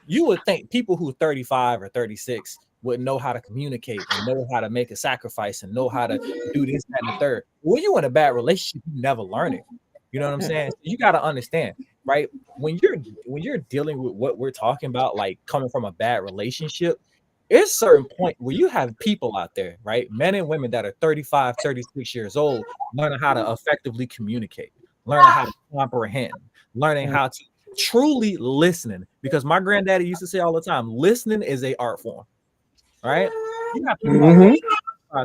you would think people who 35 or 36 would know how to communicate and know how to make a sacrifice and know how to do this, that, and the third. When you're in a bad relationship, you never learn it. You know what I'm saying? So you got to understand, right? When you're dealing with what we're talking about, like coming from a bad relationship, it's a certain point where you have people out there, right? Men and women that are 35, 36 years old, learning how to effectively communicate, learning how to comprehend, learning how to truly listening. Because my granddaddy used to say all the time, listening is a art form. Right? You have to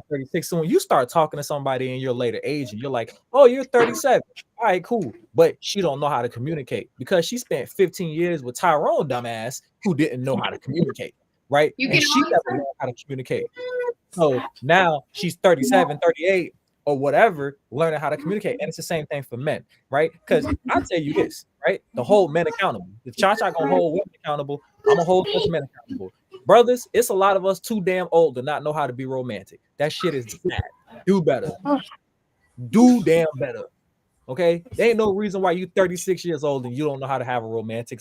36. So when you start talking to somebody in your later age and you're like, oh, you're 37. All right, cool. But she don't know how to communicate because she spent 15 years with Tyrone dumbass who didn't know how to communicate. Right? And she never learned how to communicate. So now she's 37, 38, or whatever, learning how to communicate. And it's the same thing for men, right? Because I'll tell you this, right? To hold men accountable. If Cha-Cha gonna hold women accountable, I'm gonna hold us men accountable. Brothers, it's a lot of us too damn old to not know how to be romantic. That shit is bad. Do better. Do damn better. Okay? There ain't no reason why you 36 years old and you don't know how to have a romantic.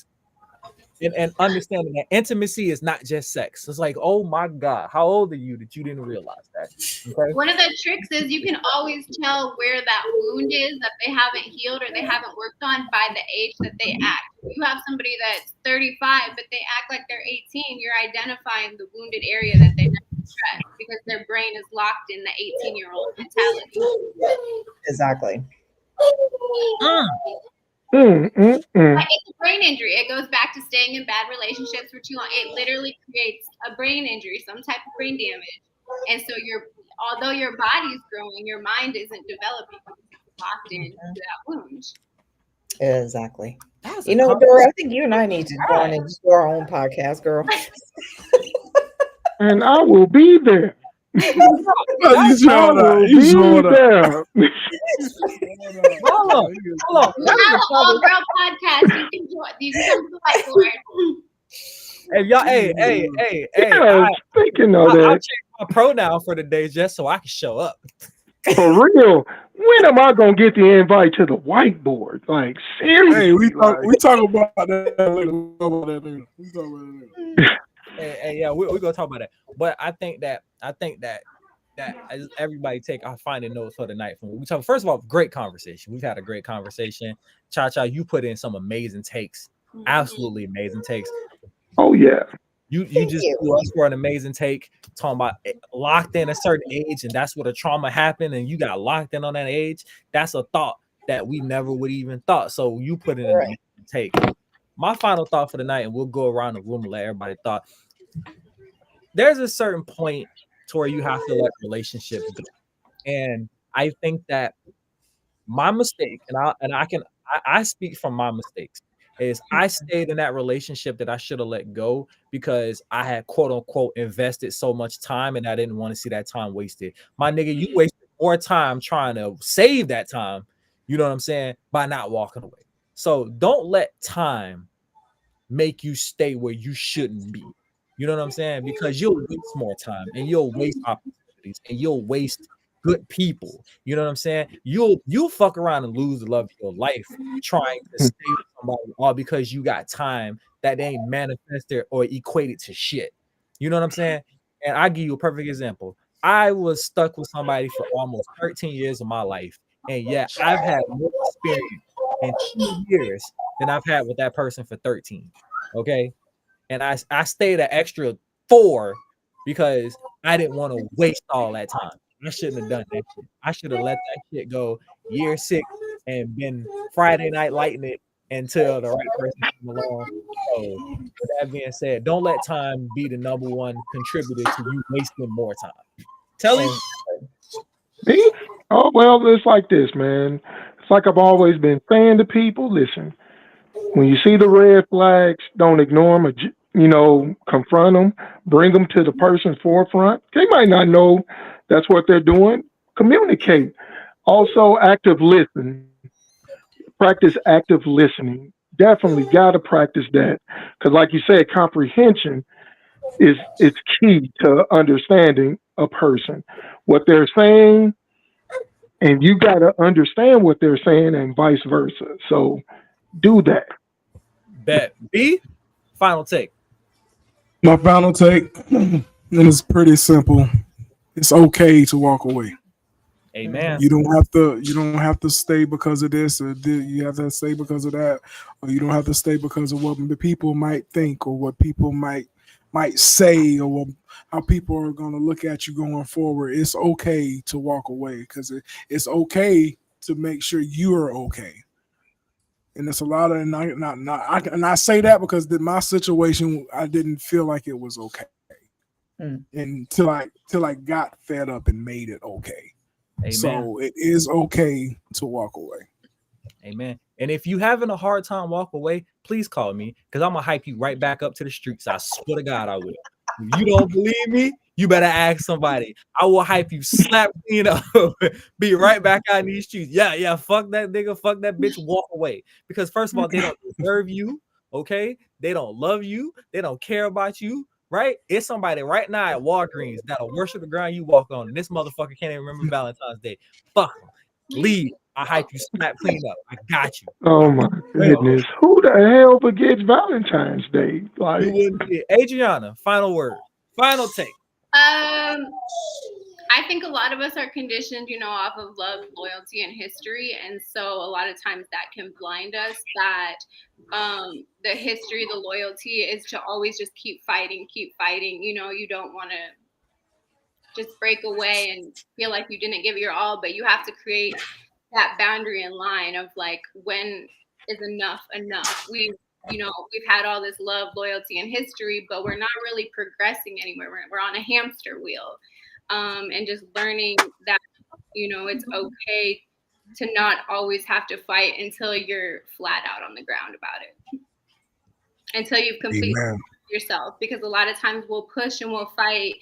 And understanding that intimacy is not just sex. It's like, oh my God, how old are you that you didn't realize that? Okay? One of the tricks is you can always tell where that wound is that they haven't healed or they haven't worked on by the age that they act. If you have somebody that's 35, but they act like they're 18, you're identifying the wounded area that they never addressed because their brain is locked in the 18-year-old mentality. Exactly. Like it's a brain injury. It goes back to staying in bad relationships for too long. It literally creates a brain injury, some type of brain damage. And so although your body's growing, your mind isn't developing because it's locked into that wound. Exactly. Dora, I think you and I need to go on and do our own podcast, girl. And I will be there. You Hold on. All girl podcast. You can come to the whiteboard. Hey, y'all, hey. Speaking of that, I'll change my pronoun for the day just so I can show up. For real, when am I gonna get the invite to the whiteboard? Like seriously? Hey, we talk about that later. Hey, yeah, we're gonna talk about that. But I think that as everybody I find the notes for the night from we talk. First of all, great conversation. We've had a great conversation. Cha-Cha, you put in some amazing takes, absolutely amazing takes. Oh yeah. You just threw us for an amazing take, talking about locked in a certain age, and that's what a trauma happened, and you got locked in on that age. That's a thought that we never would even thought. So you put in an amazing take. My final thought for the night, and we'll go around the room and let everybody thought. There's a certain point to where you have to let relationships go. And I think that my mistake, and I speak from my mistakes, is I stayed in that relationship that I should have let go because I had quote unquote invested so much time and I didn't want to see that time wasted. My nigga, you wasted more time trying to save that time, you know what I'm saying, by not walking away. So don't let time make you stay where you shouldn't be. You know what I'm saying? Because you'll waste more time and you'll waste opportunities and you'll waste good people. You know what I'm saying? You'll fuck around and lose the love of your life trying to stay with somebody all because you got time that they ain't manifested or equated to shit. You know what I'm saying? And I give you a perfect example. I was stuck with somebody for almost 13 years of my life, and yet I've had more experience in 2 years than I've had with that person for 13. Okay. And I stayed an extra 4 because I didn't want to waste all that time. I shouldn't have done that shit. I should have let that shit go year 6 and been Friday night lighting it until the right person came along. So with that being said, don't let time be the number one contributor to you wasting more time. Tell him. Me? Oh, well, it's like this, man. It's like I've always been saying to people, listen, when you see the red flags, don't ignore them, or, confront them, bring them to the person's forefront. They might not know that's what they're doing. Communicate. Also, active listening. Practice active listening. Definitely got to practice that. Because like you said, comprehension is key to understanding a person. What they're saying, and you got to understand what they're saying and vice versa. So do that. Bet. B, final take. My final take, and it's pretty simple. It's okay to walk away. Amen. You don't have to stay because of this, or you have to stay because of that, or you don't have to stay because of what the people might think, or what people might say, or how people are going to look at you going forward. It's okay to walk away because it's okay to make sure you are okay. And it's a lot of, and I say that because my situation, I didn't feel like it was okay until I got fed up and made it okay. Amen. So it is okay to walk away. Amen. And if you having a hard time walk away, please call me because I'm gonna hype you right back up to the streets. I swear to God, I will. If you don't believe me, you better ask somebody. I will hype you, slap clean up, be right back out in these streets. Yeah, fuck that nigga, fuck that bitch, walk away. Because first of all, they don't deserve you, okay? They don't love you, they don't care about you, right? It's somebody right now at Walgreens that'll worship the ground you walk on, and this motherfucker can't even remember Valentine's Day. Fuck them. Leave. I hype you, snap clean up. I got you. Oh my goodness. Who the hell forgets Valentine's Day? Like, you wouldn't get. Adriana, final word. Final take. I think a lot of us are conditioned, off of love, loyalty, and history. And so a lot of times that can blind us that the history, the loyalty is to always just keep fighting. You don't want to just break away and feel like you didn't give your all, but you have to create that boundary and line of like, when is enough? We've had all this love, loyalty, and history, but we're not really progressing anywhere. We're on a hamster wheel. And just learning that, it's okay to not always have to fight until you're flat out on the ground about it. Until you've completed yourself. Because a lot of times we'll push and we'll fight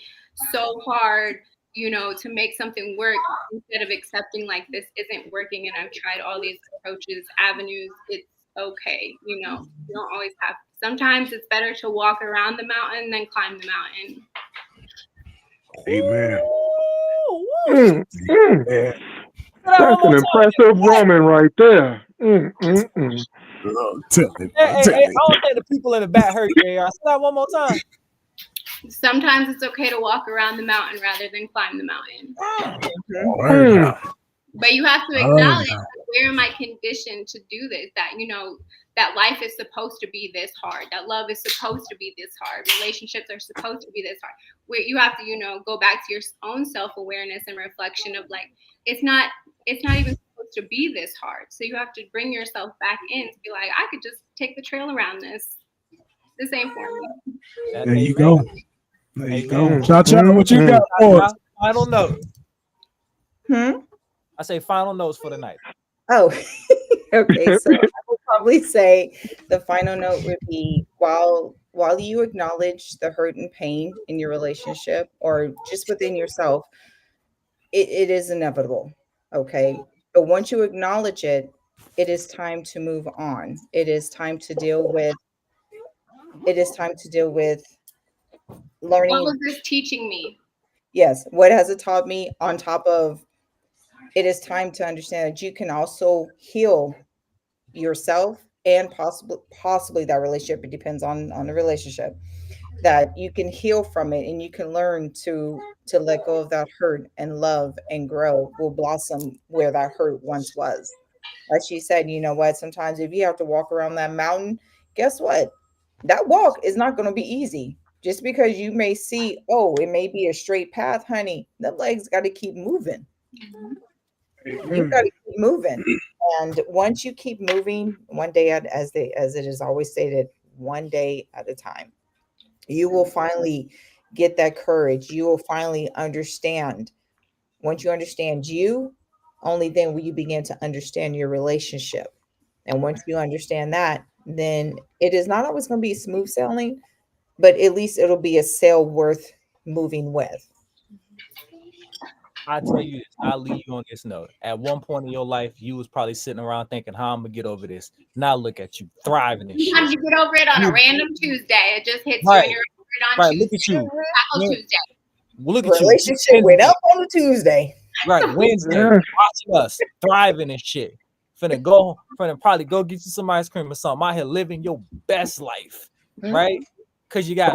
so hard, to make something work instead of accepting like this isn't working and I've tried all these approaches, avenues. It's okay. You don't always have. Sometimes it's better to walk around the mountain than climb the mountain. Amen. That's an impressive woman right there. Hey, I don't think the people in the back heard you. Say that one more time. Sometimes it's okay to walk around the mountain rather than climb the mountain. But you have to acknowledge where am I conditioned to do this? That, that life is supposed to be this hard. That love is supposed to be this hard. Relationships are supposed to be this hard. Where you have to, go back to your own self-awareness and reflection of like, it's not even supposed to be this hard. So you have to bring yourself back in to be like, I could just take the trail around this. This ain't for me. There you go. There you go. Cha-cha, what you got for us? Final note. I say final notes for the night. Oh, okay. So I would probably say the final note would be while you acknowledge the hurt and pain in your relationship or just within yourself, it is inevitable. Okay. But once you acknowledge it, it is time to move on. It is time to deal with learning. What was this teaching me? Yes. What has it taught me on top of it is time to understand that you can also heal yourself and possibly that relationship. It depends on the relationship, that you can heal from it and you can learn to let go of that hurt, and love and grow will blossom where that hurt once was. Like she said, you know what? Sometimes if you have to walk around that mountain, guess what? That walk is not going to be easy. Just because you may see, oh, it may be a straight path, honey, the legs got to keep moving. You got to keep moving. And once you keep moving, one day as it is always stated, one day at a time, you will finally get that courage. You will finally understand. Once you understand you, only then will you begin to understand your relationship. And once you understand that, then it is not always going to be smooth sailing, but at least it'll be a sail worth moving with. I tell you this, I'll leave you on this note. At one point in your life, you was probably sitting around thinking, how I'm gonna get over this. Now look at you, thriving and shit. Sometimes you get over it on a random Tuesday. It just hits you and you're over it on Tuesday. Look at you. Tackle Tuesday. Well, look at you. Relationship went up on a Tuesday. Right, Wednesday, watching us, thriving and shit. Finna probably go get you some ice cream or something. Out here living your best life, right? Because you got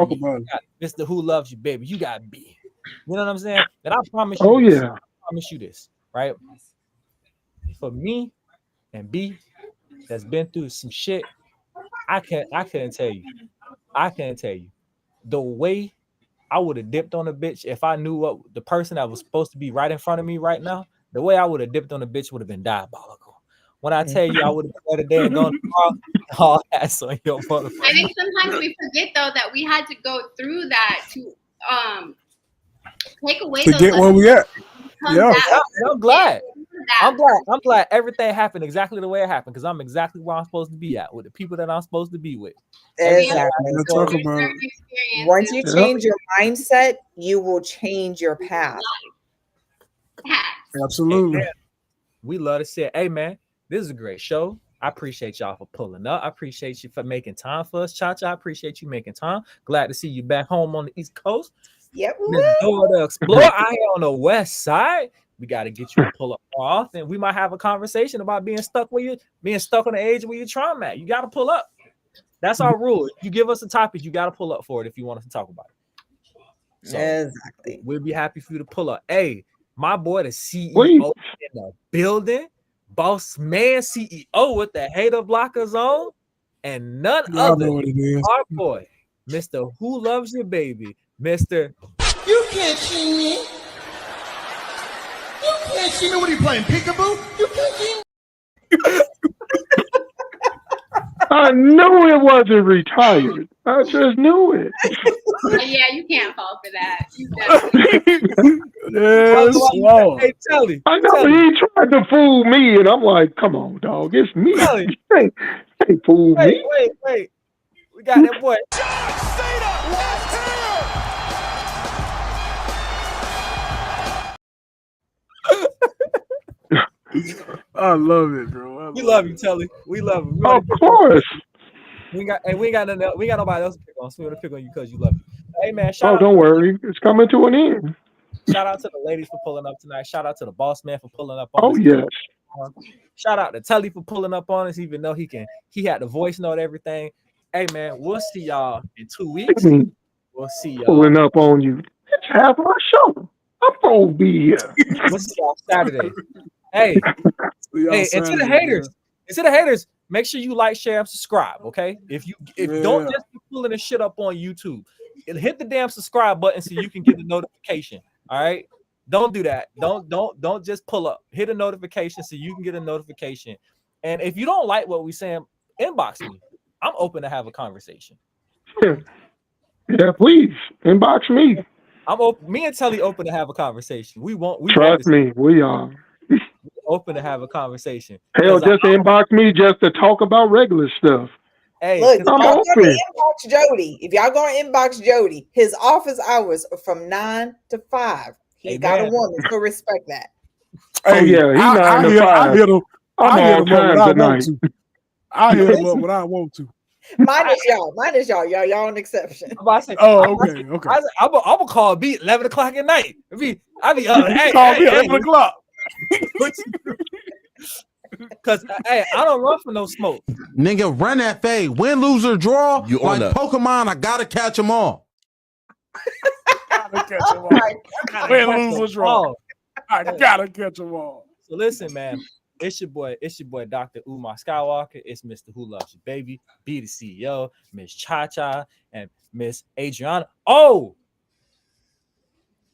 Mr. Who Loves You, baby. You got B. You know what I'm saying? And I promise you this. I promise you this, right? For me and B, that's been through some shit, I couldn't tell you. I can't tell you the way I would have dipped on a bitch if I knew what the person that was supposed to be right in front of me right now. The way I would have dipped on a bitch would have been diabolical. When I tell you I would have been there and gone all ass on your motherfucker. I think sometimes we forget though that we had to go through that to take away to those get where we at. Yeah, I'm glad everything happened exactly the way it happened, because I'm exactly where I'm supposed to be at with the people that I'm supposed to be with. Exactly. Once you change your mindset, you will change your path. Absolutely. Hey, we love to say, hey man, this is a great show. I appreciate y'all for pulling up. I appreciate you for making time for us, Cha-Cha. I appreciate you making time. Glad to see you back home on the East Coast. Yep. Door to explore out here on the West Side. We got to get you to pull up more often. We might have a conversation about being stuck on the age where you're trying at. You got to pull up. That's our rule. If you give us a topic, you got to pull up for it if you want us to talk about it. So exactly. We'll be happy for you to pull up. Hey, my boy, the CEO in the building, boss man CEO with the hater blockers on, and none other than our boy, Mr. Who Loves You, Baby, Mr. You can't see me. You can't see me. What are you playing, peekaboo? You can't see me. I knew it wasn't retired. I just knew it. Yeah, you can't fall for that. Hey, Telly. I know he tried to fool me, and I'm like, come on, dog. It's me. Hey, fool me. Wait. We got that boy. I love it, bro. We love you, Telly. We love you. Of course. We ain't got nobody else to pick on. So we're gonna pick on you because you love you. Hey man, don't worry. It's coming to an end. Shout out to the ladies for pulling up tonight. Shout out to the boss man for pulling up us. on us. Yes. Shout out to Telly for pulling up on us, even though he had the voice note, everything. Hey man, we'll see y'all in 2 weeks. We'll see y'all. Pulling up on you. It's half our show. I'm gonna be here. We'll see y'all Saturday. Hey, and to the haters, make sure you like, share, and subscribe. Okay, if don't just be pulling the shit up on YouTube, hit the damn subscribe button so you can get the notification. All right, don't do that. Don't just pull up. Hit a notification so you can get a notification. And if you don't like what we saying, inbox me. I'm open to have a conversation. Yeah, please inbox me. I'm open. Me and Telly open to have a conversation. We trust me. We are open to have a conversation. Hell, just inbox me just to talk about regular stuff. Hey, look, if y'all gonna inbox Jody, Jody, his office hours are from 9 to 5. He's got a woman, so respect that. Oh yeah, he's 9 to 5. I hit him up when I want to. I hit him up when I want to. Minus y'all. Y'all an exception. Okay. I'm gonna call B 11 o'clock at night. I be call me 11 o'clock. Cause hey, I don't run for no smoke. Nigga, run that fade. Win, lose, or draw. You like on that. Pokemon, I gotta catch them all. Gotta catch them all. Win, lose, or draw. I gotta catch them all. So listen, man. It's your boy, Dr. Umar Skywalker. It's Mr. Who Loves You Baby, Be the CEO, Miss Cha-Cha, and Miss Adriana. Oh,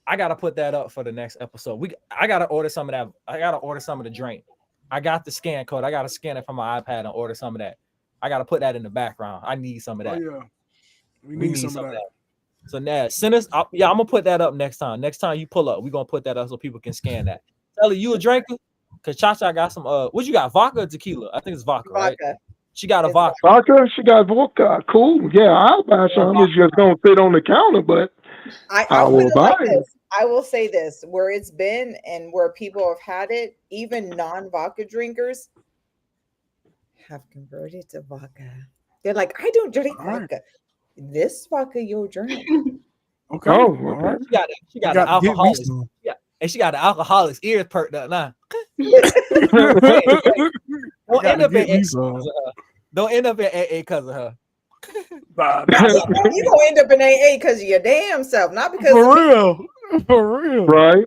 I gotta put that up for the next episode. I gotta order some of that. I gotta order some of the drink. I got the scan code. I gotta scan it from my iPad and order some of that. I gotta put that in the background. I need some of that. Oh, yeah. We need some of that. So now send us. I'm gonna put that up next time. Next time you pull up, we're gonna put that up so people can scan that. Ellie, you a drinker? Cause Cha-Cha got some what you got? Vodka or tequila? I think it's vodka, right? She got a vodka. Vodka, she got vodka. Cool. Yeah, I'll buy some. It's just gonna sit on the counter, but I will buy it. I will say this, where it's been and where people have had it, even non-vodka drinkers have converted to vodka. They're like, I don't drink vodka. This vodka you'll drink. Okay. Oh, all right. She got the alcoholics. Yeah. And she got the alcoholics ears perked up now. Don't end up in AA because of her. You gonna end up in AA because of your damn self, not because for real. Right.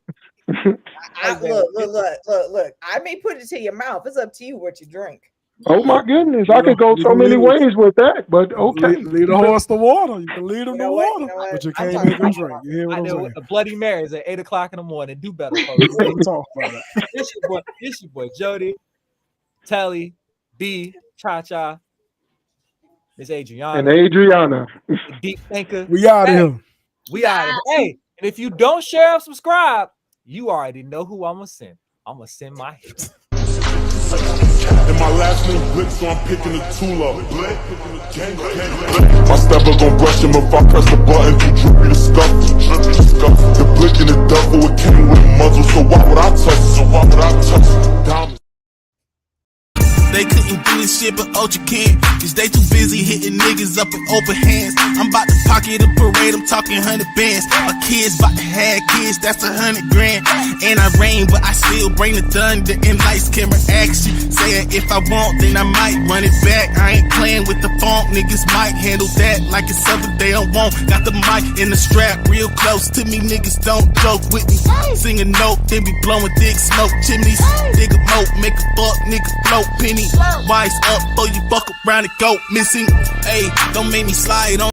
Look. I may put it to your mouth. It's up to you what you drink. Oh my goodness, I could go so many ways with that, but okay. Lead the horse to water. You can lead him to water, but you can't make him drink. You hear what I'm saying? With the Bloody Marys at 8:00 in the morning. Do better, folks. Talk about it. It's your boy Jody, Telly, B, Cha-Cha, Miss Adriana, and Adriana, Deep Thinker. We out of here. We out of here. Hey, and if you don't share or subscribe, you already know who I'm gonna send. I'm gonna send my hits. And my last name Blick, so I'm picking the tool up. My stepper gon' brush him if I press the button. Too drippy to scuff. The Blick and the devil, it came with a muzzle. So why would I touch it? Diamonds. They couldn't do this shit, but Ultra can. Cause they too busy hitting niggas up with open hands. I'm about to pocket a parade, I'm talking 100 bands. My kids about to have kids, that's 100 grand. And I rain, but I still bring the thunder and lights, camera action. Saying if I want, then I might run it back. I ain't playing with the funk, niggas might handle that like it's something they don't want. Got the mic in the strap real close to me, niggas don't joke with me. Sing a note, then be blowing thick smoke chimneys. Dig a moat, make a fuck, nigga float penny. Wise up, throw you fuck around and go missing. Hey, don't make me slide on.